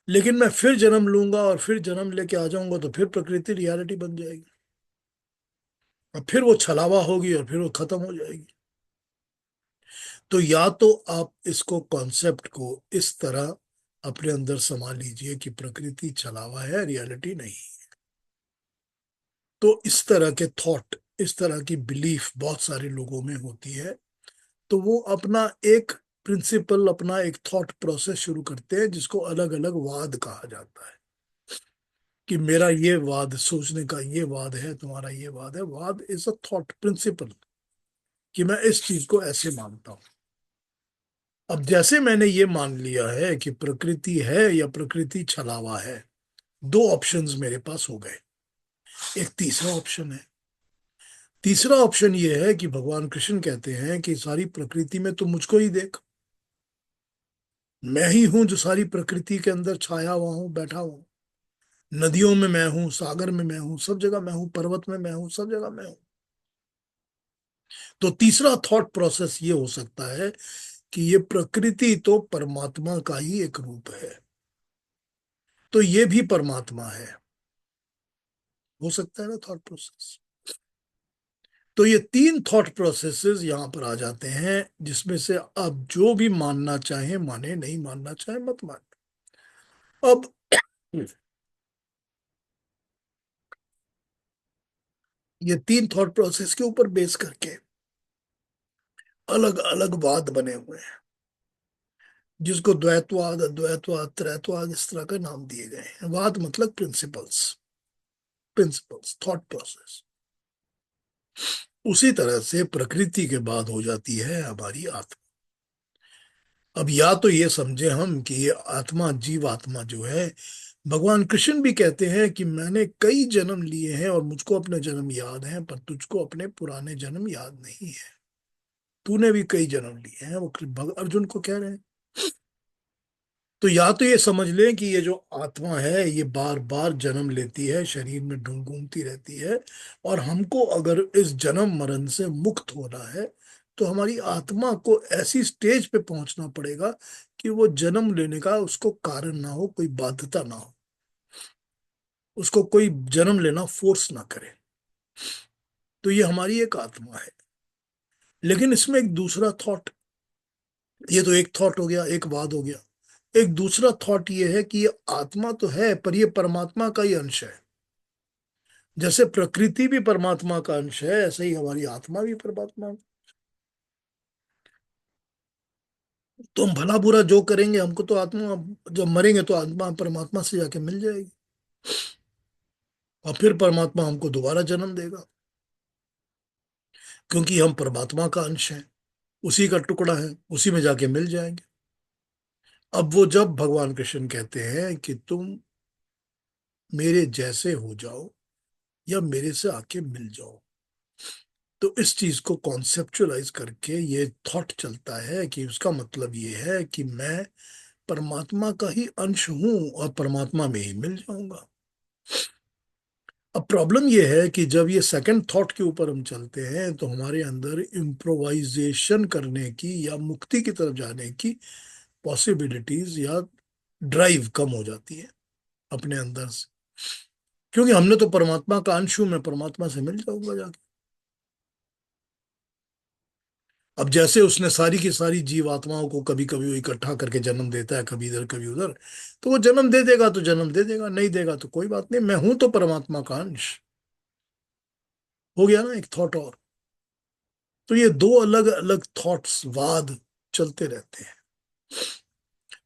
लेकिन मैं फिर जन्म लूंगा और फिर जन्म लेके आ जाऊंगा तो फिर प्रकृति रियलिटी बन जाएगी। और फिर वो छलावा होगी और फिर वो खत्म हो जाएगी। तो या तो आप इसको कॉन्सेप्ट को इस तरह अपने अंदर समा लीजिए कि प्रकृति छलावा है, रियलिटी नहीं। तो इस तरह के थॉट, इस तरह की बिलीफ बहुत सारे लोगों में होती है। तो वो अपना एक प्रिंसिपल, अपना एक थॉट प्रोसेस शुरू करते हैं जिसको अलग अलग वाद कहा जाता है। कि मेरा ये वाद, सोचने का ये वाद है, तुम्हारा ये वाद है। वाद इज अ थॉट प्रिंसिपल, कि मैं इस चीज को ऐसे मानता हूं। अब जैसे मैंने ये मान लिया है कि प्रकृति है या प्रकृति छलावा है, दो ऑप्शंस मेरे पास हो गए। एक तीसरा ऑप्शन है। तीसरा ऑप्शन ये है कि भगवान कृष्ण कहते हैं कि सारी प्रकृति में तुम मुझको ही देख, मैं ही हूं जो सारी प्रकृति के अंदर छाया हुआ हूं, बैठा हूं। नदियों में मैं हूं, सागर में मैं हूं, सब जगह मैं हूं, पर्वत में मैं हूं, सब जगह मैं हूं। तो तीसरा थॉट प्रोसेस ये हो सकता है कि ये प्रकृति तो परमात्मा का ही एक रूप है, तो ये भी परमात्मा है। हो सकता है ना थॉट प्रोसेस। तो ये तीन थॉट प्रोसेसेस यहां पर आ जाते हैं, जिसमें से आप जो भी मानना चाहें माने, नहीं मानना चाहे मत माने। अब ये तीन थॉट प्रोसेस के ऊपर बेस करके अलग अलग वाद बने हुए हैं, जिसको द्वैतवाद, अद्वैतवाद, त्रैतवाद, इस तरह के नाम दिए गए हैं। वाद मतलब प्रिंसिपल्स, प्रिंसिपल्स, थॉट प्रोसेस। उसी तरह से प्रकृति के बाद हो जाती है हमारी आत्मा। अब या तो ये समझे हम कि ये आत्मा, जीवात्मा जो है, भगवान कृष्ण भी कहते हैं कि मैंने कई जन्म लिए हैं और मुझको अपने जन्म याद हैं, पर तुझको अपने पुराने जन्म याद नहीं है। तूने भी कई जन्म लिए हैं, वो अर्जुन को कह रहे हैं। तो या तो ये समझ लें कि ये जो आत्मा है ये बार बार जन्म लेती है, शरीर में ढूंढ घूमती रहती है, और हमको अगर इस जन्म मरण से मुक्त होना है तो हमारी आत्मा को ऐसी स्टेज पे पहुंचना पड़ेगा कि वो जन्म लेने का उसको कारण ना हो, कोई बाध्यता ना हो, उसको कोई जन्म लेना फोर्स ना करे। तो ये हमारी एक आत्मा है। लेकिन इसमें एक दूसरा थॉट, ये तो एक थॉट हो गया, एक वाद हो गया। एक दूसरा थॉट ये है कि ये आत्मा तो है पर ये परमात्मा का ही अंश है। जैसे प्रकृति भी परमात्मा का अंश है, ऐसे ही हमारी आत्मा भी परमात्मा। तो हम भला बुरा जो करेंगे, हमको तो आत्मा, जब मरेंगे तो आत्मा परमात्मा से जाके मिल जाएगी, और फिर परमात्मा हमको दोबारा जन्म देगा, क्योंकि हम परमात्मा का अंश हैं, उसी का टुकड़ा है, उसी में जाके मिल जाएंगे। अब वो जब भगवान कृष्ण कहते हैं कि तुम मेरे जैसे हो जाओ या मेरे से आके मिल जाओ, तो इस चीज को कॉन्सेप्चुअलाइज करके ये थॉट चलता है कि उसका मतलब ये है कि मैं परमात्मा का ही अंश हूं और परमात्मा में ही मिल जाऊंगा। अब प्रॉब्लम ये है कि जब ये सेकंड थॉट के ऊपर हम चलते हैं तो हमारे अंदर इम्प्रोवाइजेशन करने की या मुक्ति की तरफ जाने की पॉसिबिलिटीज या ड्राइव कम हो जाती है अपने अंदर से, क्योंकि हमने तो परमात्मा का अंश हूं, मैं परमात्मा से मिल जाऊंगा जाके। अब जैसे उसने सारी की सारी जीवात्माओं को कभी कभी वो इकट्ठा करके जन्म देता है, कभी इधर कभी उधर, तो वो जन्म दे देगा तो जन्म दे देगा, नहीं देगा तो कोई बात नहीं, मैं हूं तो परमात्मा का अंश। हो गया ना एक थॉट और। तो ये दो अलग अलग थॉट्स, वाद चलते रहते हैं।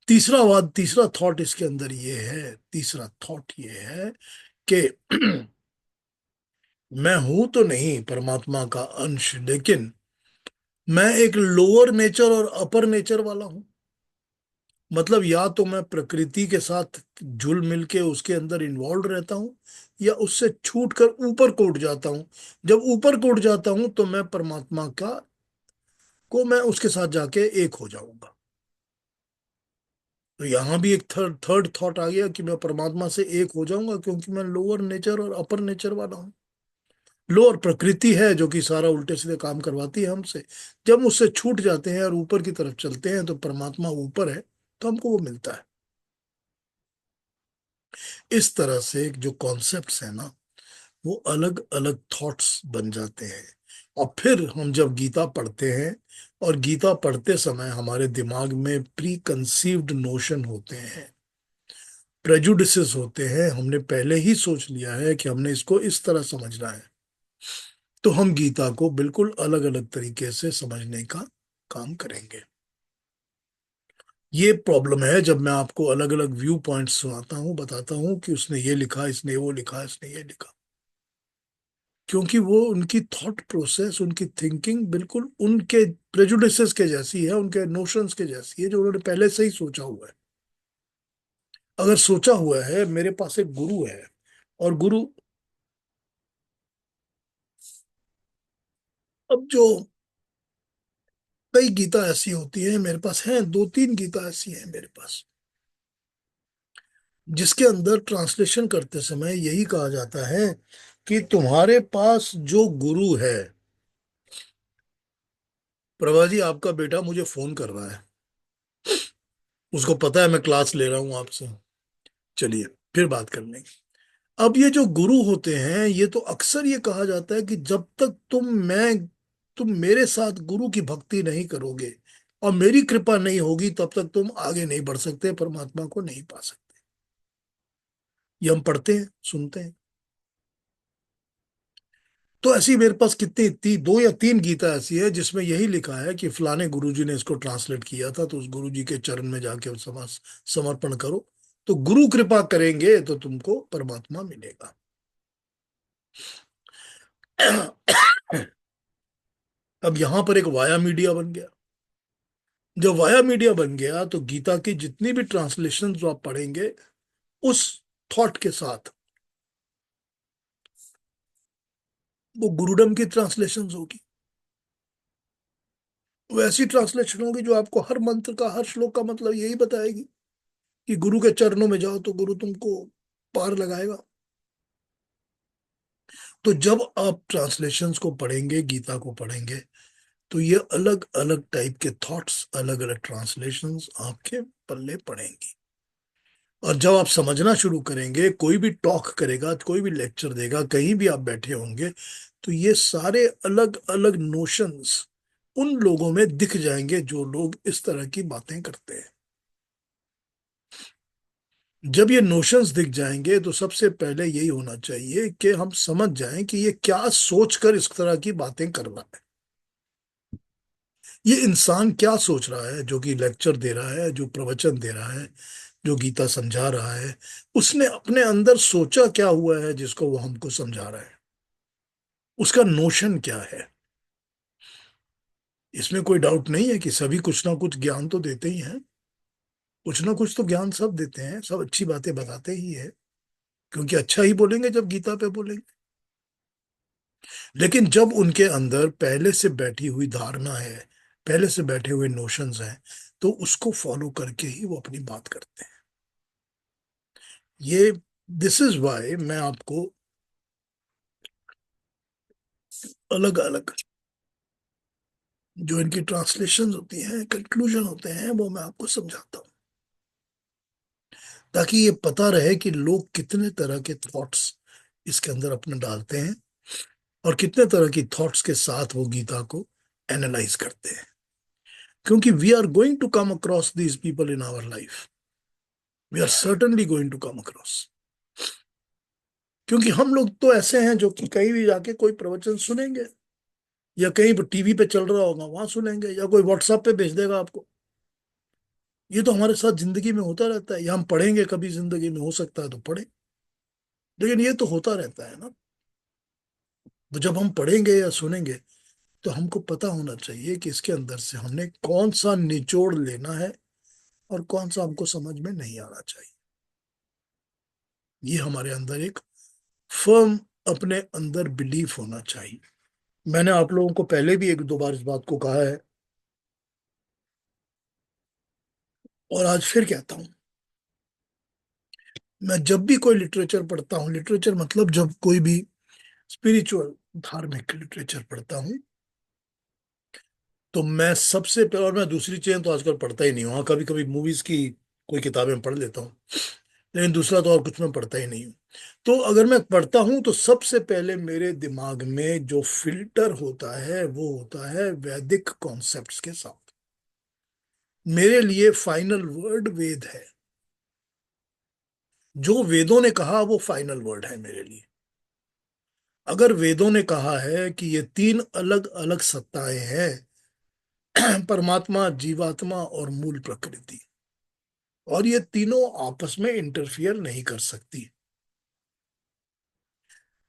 तीसरा वाद, तीसरा थॉट इसके अंदर ये है, तीसरा थॉट ये है कि मैं हूं तो नहीं परमात्मा का अंश, लेकिन मैं एक लोअर नेचर और अपर नेचर वाला हूं। मतलब या तो मैं प्रकृति के साथ जुल मिल के उसके अंदर इन्वॉल्व रहता हूं, या उससे छूट कर ऊपर को उठ जाता हूं। जब ऊपर को उठ जाता हूं तो मैं परमात्मा का को मैं उसके साथ जाके एक हो जाऊंगा। तो यहां भी एक थर्ड थर्ड थॉट आ गया कि मैं परमात्मा से एक हो जाऊंगा, क्योंकि मैं लोअर नेचर और अपर नेचर वाला हूं। लोअर प्रकृति है जो कि सारा उल्टे सीधे काम करवाती है हमसे। जब हम उससे छूट जाते हैं और ऊपर की तरफ चलते हैं तो परमात्मा ऊपर है, तो हमको वो मिलता है। इस तरह से जो कॉन्सेप्ट्स है ना, वो अलग अलग थॉट्स बन जाते हैं। और फिर हम जब गीता पढ़ते हैं, और गीता पढ़ते समय हमारे दिमाग में प्री कंसीव्ड नोशन होते हैं, प्रेजुडिसेस होते हैं, हमने पहले ही सोच लिया है कि हमने इसको इस तरह समझना है, तो हम गीता को बिल्कुल अलग अलग तरीके से समझने का काम करेंगे। ये प्रॉब्लम है जब मैं आपको अलग अलग व्यू पॉइंट्स सुनाता हूँ, बताता हूँ कि उसने ये लिखा, इसने वो लिखा, इसने ये लिखा, क्योंकि वो उनकी थॉट प्रोसेस, उनकी थिंकिंग बिल्कुल उनके प्रेजुडिसेस के जैसी है, उनके नोशंस के जैसी है, जो उन्होंने पहले से ही सोचा हुआ है। अगर सोचा हुआ है, मेरे पास एक गुरु है, और गुरु, अब जो कई गीता ऐसी होती है मेरे पास, है 2-3 गीता ऐसी है मेरे पास, जिसके अंदर ट्रांसलेशन करते समय यही कहा जाता है कि तुम्हारे पास जो गुरु है, प्रभा जी आपका बेटा मुझे फोन कर रहा है, उसको पता है मैं क्लास ले रहा हूं आपसे, चलिए फिर बात कर लेंगे। अब ये जो गुरु होते हैं, ये तो अक्सर ये कहा जाता है कि जब तक तुम मेरे साथ गुरु की भक्ति नहीं करोगे और मेरी कृपा नहीं होगी, तब तक तुम आगे नहीं बढ़ सकते, परमात्मा को नहीं पा सकते। ये हम पढ़ते हैं, सुनते हैं। तो ऐसी मेरे पास कितनी 2 या 3 गीता ऐसी है जिसमें यही लिखा है कि फलाने गुरुजी ने इसको ट्रांसलेट किया था, तो उस गुरुजी के चरण में जाके समर्पण करो, तो गुरु कृपा करेंगे तो तुमको परमात्मा मिलेगा। अब यहां पर एक वाया मीडिया बन गया। जब वाया मीडिया बन गया, तो गीता की जितनी भी ट्रांसलेशन जो आप पढ़ेंगे, उस थॉट के साथ वो गुरुडम की ट्रांसलेशन होगी, वो ऐसी ट्रांसलेशन होगी जो आपको हर मंत्र का, हर श्लोक का मतलब यही बताएगी कि गुरु के चरणों में जाओ तो गुरु तुमको पार लगाएगा। तो जब आप ट्रांसलेशंस को पढ़ेंगे, गीता को पढ़ेंगे, तो ये अलग अलग टाइप के थॉट्स, अलग अलग ट्रांसलेशंस आपके पल्ले पड़ेंगी। और जब आप समझना शुरू करेंगे, कोई भी टॉक करेगा, कोई भी लेक्चर देगा, कहीं भी आप बैठे होंगे, तो ये सारे अलग अलग नोशंस उन लोगों में दिख जाएंगे जो लोग इस तरह की बातें करते हैं। जब ये नोशंस दिख जाएंगे, तो सबसे पहले यही होना चाहिए कि हम समझ जाएं कि ये क्या सोचकर इस तरह की बातें कर रहा है। ये इंसान क्या सोच रहा है जो कि लेक्चर दे रहा है, जो प्रवचन दे रहा है, जो गीता समझा रहा है, उसने अपने अंदर सोचा क्या हुआ है जिसको वो हमको समझा रहा है, उसका नोशन क्या है। इसमें कोई डाउट नहीं है कि सभी कुछ ना कुछ ज्ञान तो देते ही हैं, कुछ ना कुछ तो ज्ञान सब देते हैं, सब अच्छी बातें बताते ही है, क्योंकि अच्छा ही बोलेंगे जब गीता पे बोलेंगे। लेकिन जब उनके अंदर पहले से बैठी हुई धारणा है, पहले से बैठे हुए नोशंस हैं, तो उसको फॉलो करके ही वो अपनी बात करते हैं। ये दिस इज वाई मैं आपको अलग अलग जो इनकी ट्रांसलेशन होती हैं, कंक्लूजन होते हैं, वो मैं आपको समझाता हूँ, ताकि ये पता रहे कि लोग कितने तरह के थॉट्स इसके अंदर अपने डालते हैं, और कितने तरह की थॉट्स के साथ वो गीता को एनालाइज करते हैं। क्योंकि we are going to come across these people in our life, we are certainly going to come across. क्योंकि हम लोग तो ऐसे हैं जो कि कहीं भी जाके कोई प्रवचन सुनेंगे, या कहीं पर टीवी पे चल रहा होगा वहां सुनेंगे, या कोई व्हाट्सएप पे भेज देगा आपको। ये तो हमारे साथ जिंदगी में होता रहता है, या हम पढ़ेंगे कभी जिंदगी में, हो सकता है तो पढ़े, लेकिन ये तो होता रहता है ना। तो जब हम पढ़ेंगे या सुनेंगे, तो हमको पता होना चाहिए कि इसके अंदर से हमने कौन सा निचोड़ लेना है और कौन सा हमको समझ में नहीं आना चाहिए। ये हमारे अंदर एक फर्म, अपने अंदर बिलीफ होना चाहिए। मैंने आप लोगों को पहले भी 1-2 बार इस बात को कहा है, और आज फिर कहता हूं। मैं जब भी कोई लिटरेचर पढ़ता हूं, लिटरेचर मतलब जब कोई भी स्पिरिचुअल, धार्मिक लिटरेचर पढ़ता हूं, तो मैं सबसे पहले, और मैं दूसरी चीजें तो आजकल पढ़ता ही नहीं हूँ, हाँ कभी कभी मूवीज की कोई किताबें पढ़ लेता हूँ, लेकिन दूसरा तो और कुछ मैं पढ़ता ही नहीं हूँ। तो अगर मैं पढ़ता हूं तो सबसे पहले मेरे दिमाग में जो फिल्टर होता है वो होता है वैदिक कॉन्सेप्ट्स के साथ। मेरे लिए फाइनल वर्ड वेद है। जो वेदों ने कहा वो फाइनल वर्ड है मेरे लिए। अगर वेदों ने कहा है कि ये तीन अलग अलग सत्ताएं हैं, परमात्मा, जीवात्मा और मूल प्रकृति, और ये तीनों आपस में इंटरफियर नहीं कर सकती।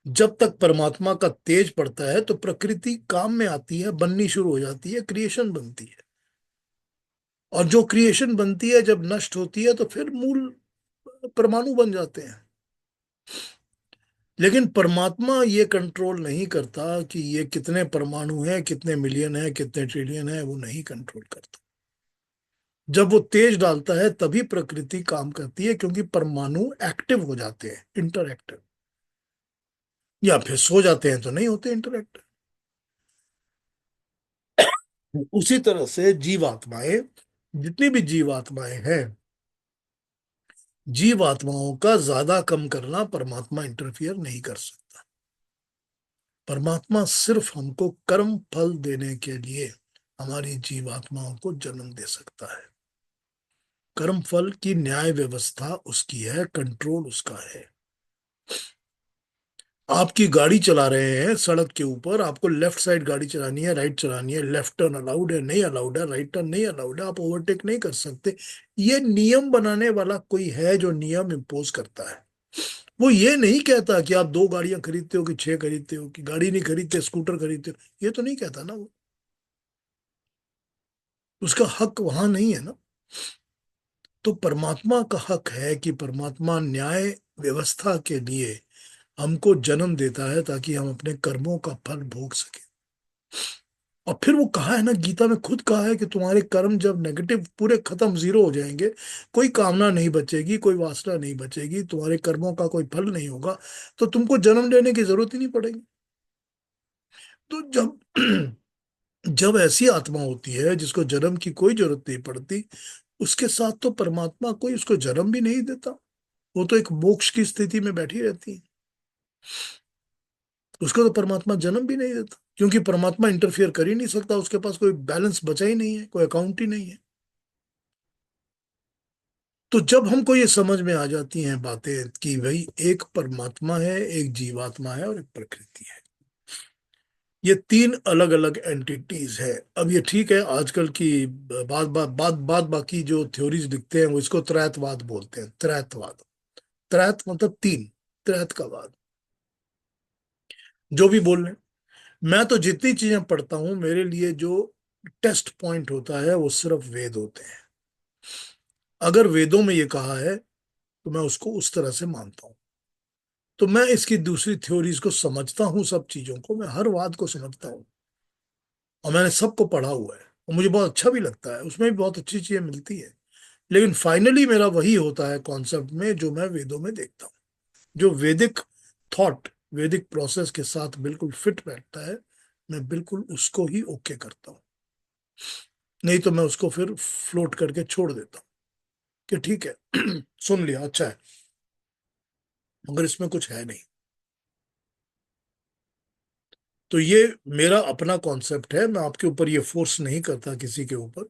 जब तक परमात्मा का तेज पड़ता है तो प्रकृति काम में आती है, बननी शुरू हो जाती है, क्रिएशन बनती है। और जो क्रिएशन बनती है जब नष्ट होती है तो फिर मूल परमाणु बन जाते हैं। लेकिन परमात्मा ये कंट्रोल नहीं करता कि ये कितने परमाणु हैं, कितने मिलियन हैं, कितने ट्रिलियन हैं, वो नहीं कंट्रोल करता। जब वो तेज डालता है तभी प्रकृति काम करती है, क्योंकि परमाणु एक्टिव हो जाते हैं, इंटरएक्टिव, या फिर सो जाते हैं तो नहीं होते इंटरएक्टिव। उसी तरह से जीवात्माएं, जितनी भी जीवात्माएं हैं, जीवात्माओं का ज्यादा कम करना परमात्मा इंटरफियर नहीं कर सकता। परमात्मा सिर्फ हमको कर्म फल देने के लिए हमारी जीवात्माओं को जन्म दे सकता है। कर्म फल की न्याय व्यवस्था उसकी है, कंट्रोल उसका है। आपकी गाड़ी चला रहे हैं सड़क के ऊपर, आपको लेफ्ट साइड गाड़ी चलानी है, राइट चलानी है, लेफ्ट टर्न अलाउड है, नहीं अलाउड है, राइट टर्न नहीं अलाउड है, आप ओवरटेक नहीं कर सकते। ये नियम बनाने वाला कोई है जो नियम इम्पोज करता है। वो ये नहीं कहता कि आप 2 गाड़ियां खरीदते हो कि 6 खरीदते हो, कि गाड़ी नहीं खरीदते स्कूटर खरीदते हो, ये तो नहीं कहता ना वो। उसका हक वहां नहीं है ना। तो परमात्मा का हक है कि परमात्मा न्याय व्यवस्था के लिए हमको जन्म देता है ताकि हम अपने कर्मों का फल भोग सके। और फिर वो कहा है ना, गीता में खुद कहा है कि तुम्हारे कर्म जब नेगेटिव पूरे खत्म, जीरो हो जाएंगे, कोई कामना नहीं बचेगी, कोई वासना नहीं बचेगी, तुम्हारे कर्मों का कोई फल नहीं होगा, तो तुमको जन्म लेने की जरूरत ही नहीं पड़ेगी। तो जब जब ऐसी आत्मा होती है जिसको जन्म की कोई जरूरत नहीं पड़ती, उसके साथ तो परमात्मा कोई उसको जन्म भी नहीं देता। वो तो एक मोक्ष की स्थिति में बैठी रहती है। उसको तो परमात्मा जन्म भी नहीं देता, क्योंकि परमात्मा इंटरफियर कर ही नहीं सकता, उसके पास कोई बैलेंस बचा ही नहीं है, कोई अकाउंट ही नहीं है। तो जब हमको ये समझ में आ जाती हैं बातें कि भाई एक परमात्मा है, एक जीवात्मा है और एक प्रकृति है, ये तीन अलग अलग एंटिटीज है। अब ये ठीक है, आजकल की बात बाकी जो थ्योरीज लिखते हैं वो इसको त्रैतवाद बोलते हैं। त्रैतवाद, त्रैत मतलब तीन, त्रैत का वाद, जो भी बोल रहे हैं। मैं तो जितनी चीजें पढ़ता हूं, मेरे लिए जो टेस्ट पॉइंट होता है वो सिर्फ वेद होते हैं। अगर वेदों में ये कहा है तो मैं उसको उस तरह से मानता हूँ। तो मैं इसकी दूसरी थ्योरीज को समझता हूँ, सब चीजों को, मैं हर वाद को समझता हूँ, और मैंने सबको पढ़ा हुआ है, और मुझे बहुत अच्छा भी लगता है, उसमें भी बहुत अच्छी चीजें मिलती है। लेकिन फाइनली मेरा वही होता है कॉन्सेप्ट में जो मैं वेदों में देखता हूँ, जो वैदिक थॉट, वैदिक प्रोसेस के साथ बिल्कुल फिट बैठता है, मैं बिल्कुल उसको ही ओके करता हूँ। नहीं तो मैं उसको फिर फ्लोट करके छोड़ देता हूँ कि ठीक है, सुन लिया, अच्छा है, मगर इसमें कुछ है नहीं। तो ये मेरा अपना कॉन्सेप्ट है, मैं आपके ऊपर ये फोर्स नहीं करता किसी के ऊपर।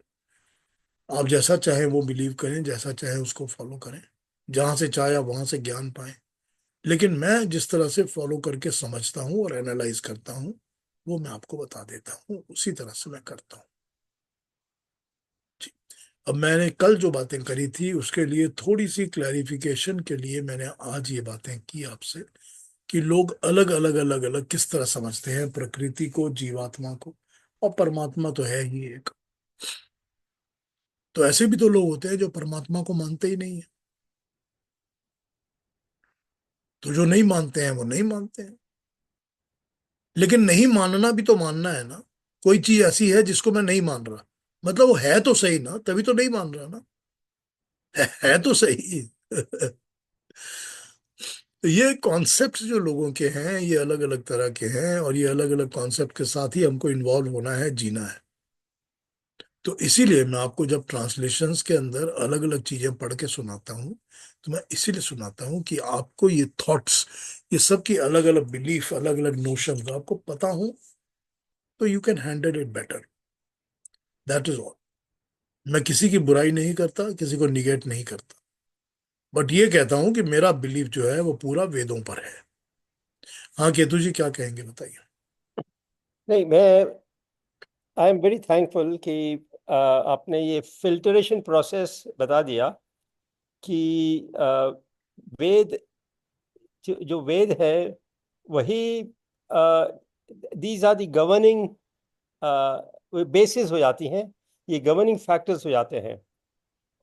आप जैसा चाहें वो बिलीव करें, जैसा चाहें उसको फॉलो करें, जहां से चाहे आप वहां से ज्ञान पाएं। लेकिन मैं जिस तरह से फॉलो करके समझता हूँ और एनालाइज करता हूँ, वो मैं आपको बता देता हूँ, उसी तरह से मैं करता हूँ। जी। अब मैंने कल जो बातें करी थी उसके लिए थोड़ी सी क्लैरिफिकेशन के लिए मैंने आज ये बातें की आपसे, कि लोग अलग अलग अलग अलग किस तरह समझते हैं प्रकृति को, जीवात्मा को, और परमात्मा तो है ही एक। तो ऐसे भी तो लोग होते हैं जो परमात्मा को मानते ही नहीं है। तो जो नहीं मानते हैं वो नहीं मानते हैं। लेकिन नहीं मानना भी तो मानना है ना। कोई चीज ऐसी है जिसको मैं नहीं मान रहा, मतलब वो है तो सही ना, तभी तो नहीं मान रहा ना। है तो सही। तो ये कॉन्सेप्ट जो लोगों के हैं ये अलग अलग तरह के हैं, और ये अलग अलग कॉन्सेप्ट के साथ ही हमको इन्वॉल्व होना है, जीना है। तो इसीलिए मैं आपको जब ट्रांसलेशंस के अंदर अलग अलग चीजें पढ़ के सुनाता हूँ, तो मैं इसीलिए सुनाता हूँ कि आपको ये थॉट्स, ये सब की अलग अलग बिलीफ, अलग अलग नोशन आपको पता हो, तो you can handle it better. That is all. मैं किसी की बुराई नहीं करता, किसी को निगेट नहीं करता, बट ये कहता हूं कि मेरा बिलीफ जो है वो पूरा वेदों पर है। हाँ केतु जी, क्या कहेंगे बताइए। नहीं, मैं आई एम वेरी थैंकफुल कि आपने ये फिल्टरेशन प्रोसेस बता दिया कि वेद, जो वेद है वही these are the governing basis हो जाती हैं, ये गवर्निंग फैक्टर्स हो जाते हैं,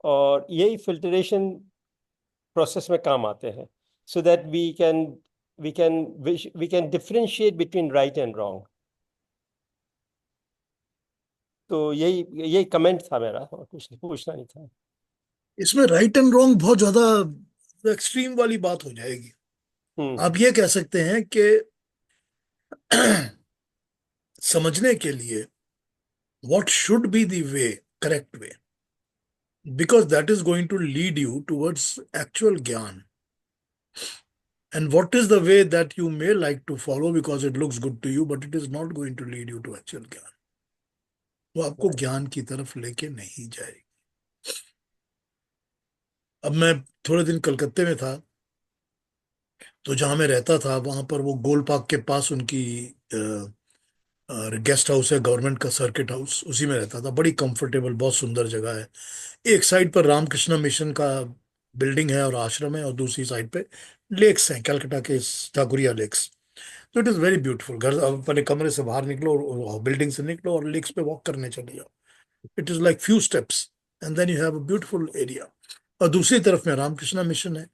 और यही फिल्टरेशन प्रोसेस में काम आते हैं, so that we can we can differentiate between right and wrong. तो यही कमेंट था मेरा, और कुछ पूछना नहीं था। इसमें राइट एंड रॉन्ग बहुत ज्यादा एक्सट्रीम वाली बात हो जाएगी। हम्म। आप ये कह सकते हैं कि समझने के लिए what should be the way, correct way, because that is going to lead you towards actual gyan. And what is the way that you may like to follow because it looks good to you, but it is not going to lead you to actual ज्ञान। वो आपको ज्ञान की तरफ लेके नहीं जाएगी। अब मैं थोड़े दिन कलकत्ते में था, तो जहां मैं रहता था वहां पर वो गोल पार्क के पास उनकी गेस्ट हाउस है, गवर्नमेंट का सर्किट हाउस, उसी में रहता था। बड़ी कंफर्टेबल, बहुत सुंदर जगह है। एक साइड पर रामकृष्ण मिशन का बिल्डिंग है और आश्रम है, और दूसरी साइड पे लेक्स हैं, कलकत्ता के जागुरिया लेक्स। तो इट इज वेरी ब्यूटीफुल। घर अपने कमरे से बाहर निकलो और बिल्डिंग से निकलो और लेक्स पे वॉक करने चले जाओ। It is like few steps and then you have a beautiful area. और दूसरी तरफ में रामकृष्ण मिशन है।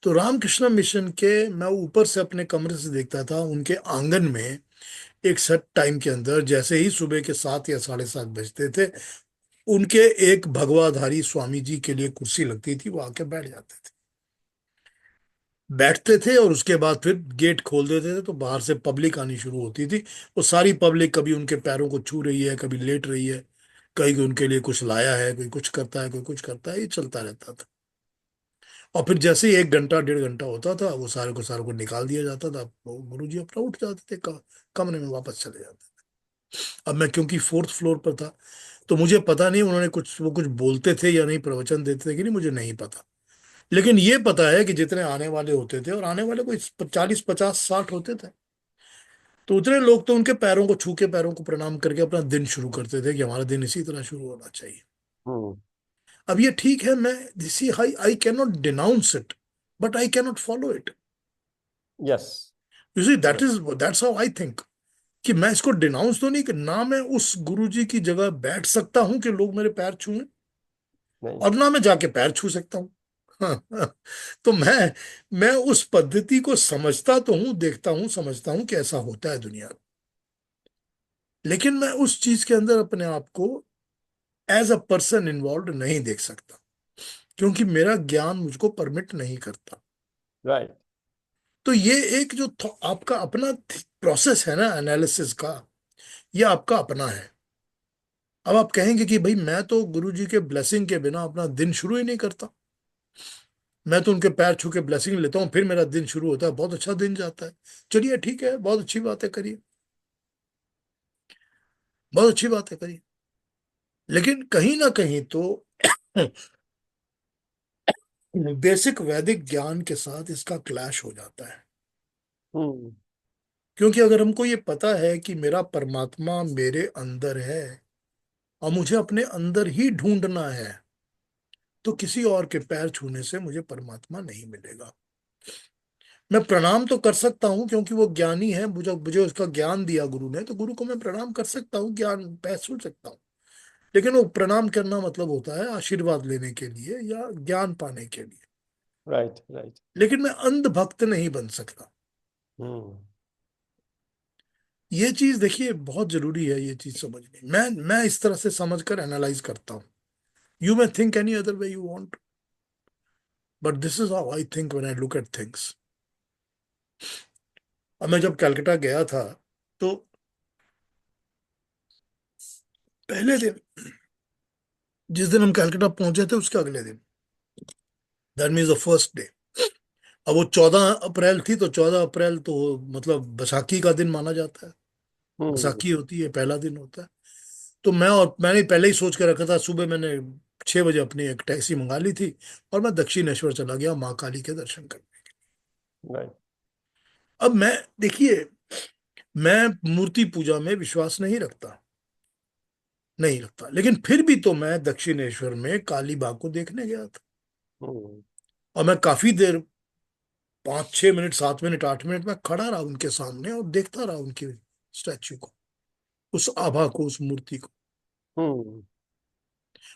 तो रामकृष्ण मिशन के मैं ऊपर से अपने कमरे से देखता था, उनके आंगन में एक सेट टाइम के अंदर जैसे ही सुबह के 7 या 7:30 बजते थे, उनके एक भगवाधारी स्वामी जी के लिए कुर्सी लगती थी, वो आके बैठ जाते थे, बैठते थे, और उसके बाद फिर गेट खोल देते थे, तो बाहर से पब्लिक आनी शुरू होती थी। वो सारी पब्लिक कभी उनके पैरों को छू रही है, कभी लेट रही है, कहीं उनके लिए कुछ लाया है, कोई कुछ करता है, कोई कुछ करता है, ये चलता रहता था। और फिर जैसे ही 1 घंटा 1.5 घंटा होता था, वो सारे को निकाल दिया जाता था। गुरु जी अपना उठ जाते थे, कमरे में वापस चले जाते थे। अब मैं क्योंकि फोर्थ फ्लोर पर था, तो मुझे पता नहीं उन्होंने वो कुछ बोलते थे या नहीं, प्रवचन देते थे कि नहीं, मुझे नहीं पता। लेकिन ये पता है कि जितने आने वाले होते थे, और आने वाले कोई 40 50 60 होते थे, तो उतने लोग तो उनके पैरों को छू के, पैरों को प्रणाम करके अपना दिन शुरू करते थे कि हमारा दिन इसी तरह शुरू होना चाहिए। हम्म। अब ये ठीक है, मैं this I can not denounce it, but I can not follow it. Yes. You see, that's how I think, कि मैं इसको डिनाउंस तो नहीं, कि ना मैं उस गुरु जी की जगह बैठ सकता हूं कि लोग मेरे पैर छूएं, नहीं। और ना मैं जाके पैर छू सकता हूँ। हाँ, तो मैं उस पद्धति को समझता तो हूँ, देखता हूँ, समझता हूँ कि ऐसा होता है दुनिया में, लेकिन मैं उस चीज के अंदर अपने आप को एज अ पर्सन इन्वॉल्व नहीं देख सकता, क्योंकि मेरा ज्ञान मुझको परमिट नहीं करता। राइट। तो ये एक जो आपका अपना प्रोसेस है ना एनालिसिस का, ये आपका अपना है। अब आप कहेंगे कि भाई मैं तो गुरु जी के ब्लेसिंग के बिना अपना दिन शुरू ही नहीं करता, मैं तो उनके पैर छू के ब्लेसिंग लेता हूँ, फिर मेरा दिन शुरू होता है, बहुत अच्छा दिन जाता है। चलिए ठीक है, बहुत अच्छी बात है, करिए, बहुत अच्छी बात है, करिए। लेकिन कहीं ना कहीं तो बेसिक वैदिक ज्ञान के साथ इसका क्लैश हो जाता है। हम्म। क्योंकि अगर हमको ये पता है कि मेरा परमात्मा मेरे अंदर है, और मुझे अपने अंदर ही ढूंढना है, तो किसी और के पैर छूने से मुझे परमात्मा नहीं मिलेगा। मैं प्रणाम तो कर सकता हूँ क्योंकि वो ज्ञानी है, मुझे मुझे उसका ज्ञान दिया गुरु ने, तो गुरु को मैं प्रणाम कर सकता हूँ, ज्ञान पैर छू सकता हूँ। लेकिन वो प्रणाम करना मतलब होता है आशीर्वाद लेने के लिए या ज्ञान पाने के लिए। राइट। राइट। लेकिन मैं अंध भक्त नहीं बन सकता। हम्म। ये चीज देखिए बहुत जरूरी है, ये चीज समझनी। मैं इस तरह से समझ कर एनालाइज करता हूँ। You may think any other way you want, but this is how I think when I look at things. अब मैं जब कलकत्ता गया था, तो पहले दिन जिस दिन हम कलकत्ता पहुंचे थे उसके अगले दिन, that means the first day. अब वो 14 अप्रैल थी, तो 14 अप्रैल तो मतलब बैसाखी का दिन माना जाता है, बैसाखी होती है, पहला दिन होता है। तो मैंने पहले ही सोच के रखा था, सुबह मैंने 6 बजे अपनी एक टैक्सी मंगा ली थी और मैं दक्षिणेश्वर चला गया माँ काली के दर्शन करने। राइट। अब मैं, देखिए, मैं मूर्ति पूजा में विश्वास नहीं रखता, लेकिन फिर भी तो मैं दक्षिणेश्वर में काली बाग को देखने गया था। और मैं काफी देर, 5-6 मिनट, 7 मिनट, 8 मिनट मैं खड़ा रहा उनके सामने और देखता रहा उनकी स्टैच्यू को, उस आभा को, उस मूर्ति को।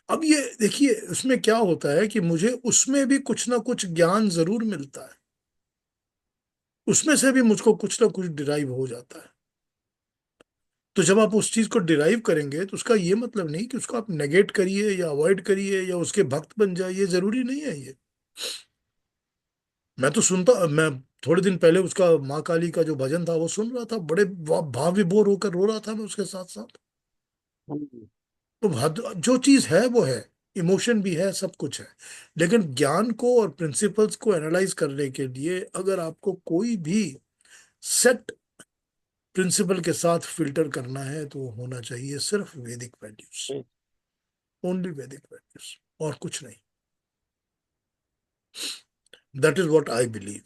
अब ये देखिए, उसमें क्या होता है कि मुझे उसमें भी कुछ ना कुछ ज्ञान जरूर मिलता है, उसमें से भी मुझको कुछ ना कुछ डिराइव हो जाता है। तो जब आप उस चीज को डिराइव करेंगे तो उसका ये मतलब नहीं कि उसको आप नेगेट करिए या अवॉइड करिए या उसके भक्त बन जाइए, जरूरी नहीं है ये। मैं थोड़े दिन पहले उसका माँ काली का जो भजन था वो सुन रहा था, बड़े भाव विभोर होकर रो रहा था मैं उसके साथ साथ। तो जो चीज है वो है, इमोशन भी है, सब कुछ है। लेकिन ज्ञान को और प्रिंसिपल्स को एनालाइज करने के लिए अगर आपको कोई भी सेट प्रिंसिपल के साथ फिल्टर करना है तो वो होना चाहिए सिर्फ वैदिक वैल्यूज, ओनली वैदिक वैल्यूज, और कुछ नहीं। That is what I believe.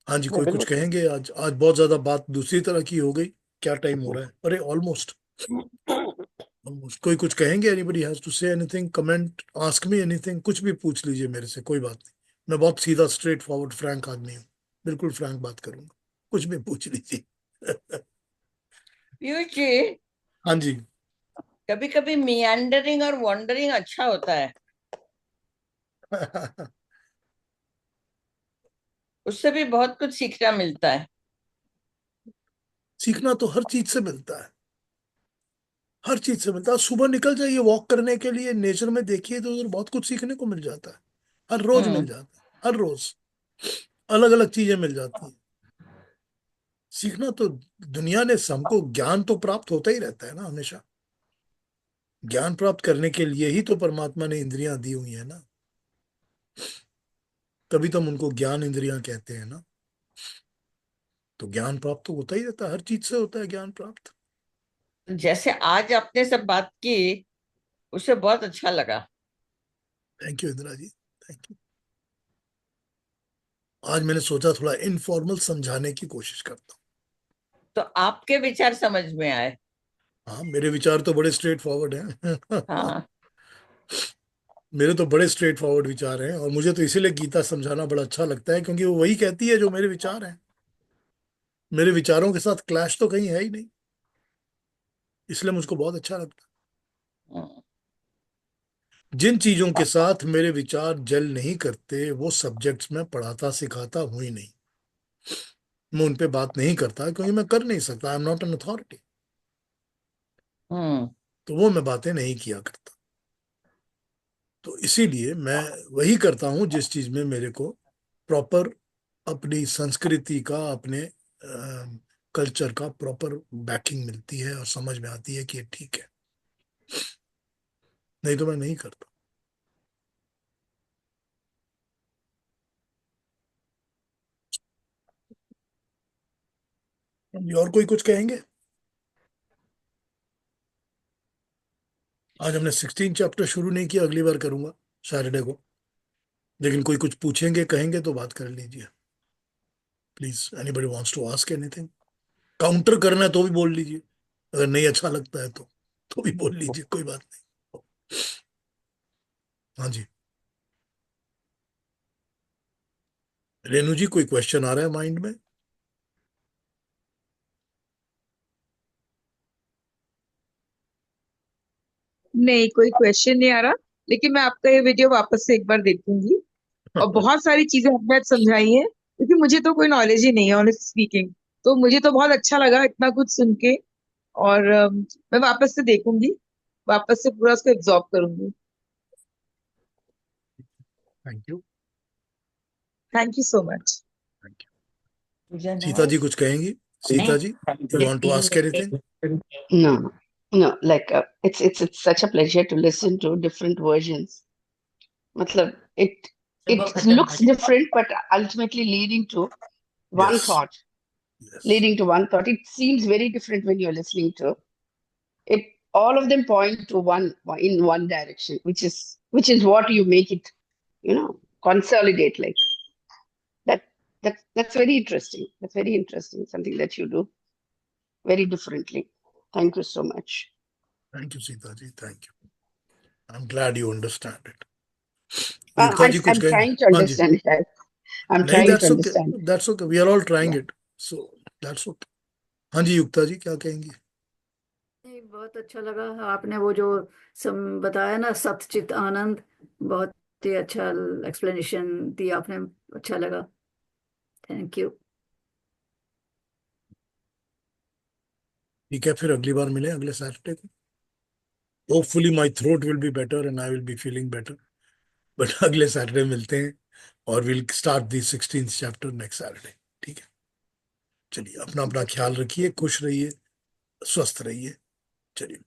हाँ जी, नहीं, कोई कुछ बिल्कुल। कहेंगे? आज आज बहुत ज्यादा बात दूसरी तरह की हो गई। क्या टाइम हो रहा है? अरे ऑलमोस्ट। कोई कुछ कहेंगे? Anybody has to say anything, comment, ask me anything, कुछ भी पूछ लीजिए मेरे से, कोई बात नहीं। मैं बहुत सीधा, स्ट्रेट फॉरवर्ड, फ्रैंक आदमी हूँ, बिल्कुल फ्रैंक बात करूंगा, कुछ भी पूछ लीजिए। पीयूष जी, हाँ जी। कभी कभी मियांडरिंग और वॉन्डरिंग अच्छा होता है, उससे भी बहुत कुछ सीखना मिलता है। सीखना तो हर चीज से मिलता है, हर चीज से मिलता है। सुबह निकल जाइए वॉक करने के लिए, नेचर में देखिए तो उधर बहुत कुछ सीखने को मिल जाता है, हर रोज मिल हम्म। जाता है, हर रोज अलग अलग चीजें मिल जाती हैं। सीखना तो, दुनिया ने हमको ज्ञान तो प्राप्त होता ही रहता है ना हमेशा। ज्ञान प्राप्त करने के लिए ही तो परमात्मा ने इंद्रियां दी हुई है ना, तभी तो हम उनको ज्ञान इंद्रियां कहते हैं ना। तो ज्ञान प्राप्त तो होता ही रहता है, हर चीज से होता है ज्ञान प्राप्त। जैसे आज आपने सब बात की, उससे बहुत अच्छा लगा। Thank you Indira ji, thank you. आज मैंने सोचा थोड़ा इनफॉर्मल समझाने की कोशिश करता तो आपके विचार समझ में आए। हूँ। हाँ, मेरे विचार तो बड़े स्ट्रेट फॉरवर्ड हैं। हाँ। मेरे तो बड़े स्ट्रेट फॉरवर्ड विचार हैं, और मुझे तो इसीलिए गीता समझाना बड़ा अच्छा लगता है, क्योंकि वो वही कहती है जो मेरे विचार हैं। मेरे विचारों के साथ क्लैश तो कहीं है ही नहीं, इसलिए मुझको बहुत अच्छा लगता हम्म। है। जिन चीजों के साथ मेरे विचार जल नहीं करते वो सब्जेक्ट्स मैं पढ़ाता सिखाता हूं ही नहीं, मैं उन पे बात नहीं करता, क्योंकि मैं कर नहीं सकता, I am not an authority. Hmm. तो वो मैं बातें नहीं किया करता। तो इसीलिए मैं वही करता हूँ जिस चीज में मेरे को प्रॉपर अपनी संस्कृति का, अपने कल्चर का प्रॉपर बैकिंग मिलती है और समझ में आती है कि ये ठीक है, नहीं तो मैं नहीं करता। और कोई कुछ कहेंगे? आज हमने 16 चैप्टर शुरू नहीं किया, अगली बार करूंगा सैटरडे को। लेकिन कोई कुछ पूछेंगे, कहेंगे तो बात कर लीजिए please. Anybody wants to ask anything? Counter करना है तो भी बोल लीजिए, अगर नहीं अच्छा लगता है तो भी बोल लीजिए, कोई बात नहीं। हाँ जी, रेणु जी, कोई क्वेश्चन आ रहा है माइंड में? नहीं, कोई क्वेश्चन नहीं आ रहा, लेकिन मैं आपका ये वीडियो वापस से एक बार देखूंगी। और बहुत सारी चीजें आपने आज समझाई हैं, क्योंकि मुझे तो कोई नॉलेज ही नहीं है ऑनेस्ट स्पीकिंग। तो मुझे तो बहुत अच्छा लगा इतना कुछ सुन के। और मैं वापस से देखूंगी, वापस से पूरा उसको एब्जॉर्ब करूंगी। Thank you. Thank you so much. Thank you. Puja Sita now. जी कुछ कहेंगी? Sita ji, you want to ask anything? No, no. No, like it's such a pleasure to listen to different versions. Matlab, वो it खत्म looks कर different, but ultimately leading to one Yes, thought. yes, Leading to one thought. It seems very different when you're listening to it. All of them point to one in one direction, which is what you make it, consolidate like that. That's very interesting. That's very interesting. Something that you do very differently. Thank you so much. thank you Sita ji, thank you. I'm glad you understand it. Yukta ji कुछ I'm कहेंगे? trying to हाँ जी, understand it. I'm नहीं, trying to that's okay, understand. that's okay, we are all trying Yeah. it, so that's okay. हाँ जी, युक्ता जी क्या कहेंगी? नहीं, बहुत अच्छा लगा आपने वो जो बताया ना, सतचित आनंद, बहुत ही अच्छा एक्सप्लेनेशन दिया आपने, अच्छा लगा। Thank you. ठीक है, फिर अगली बार मिले अगले सैटरडे को। Hopefully my throat will be better and I will be feeling better, but अगले सैटरडे मिलते हैं और will start the 16th chapter next Saturday. ठीक है, चलिए अपना अपना ख्याल रखिए, खुश रहिए, स्वस्थ रहिए, चलिए।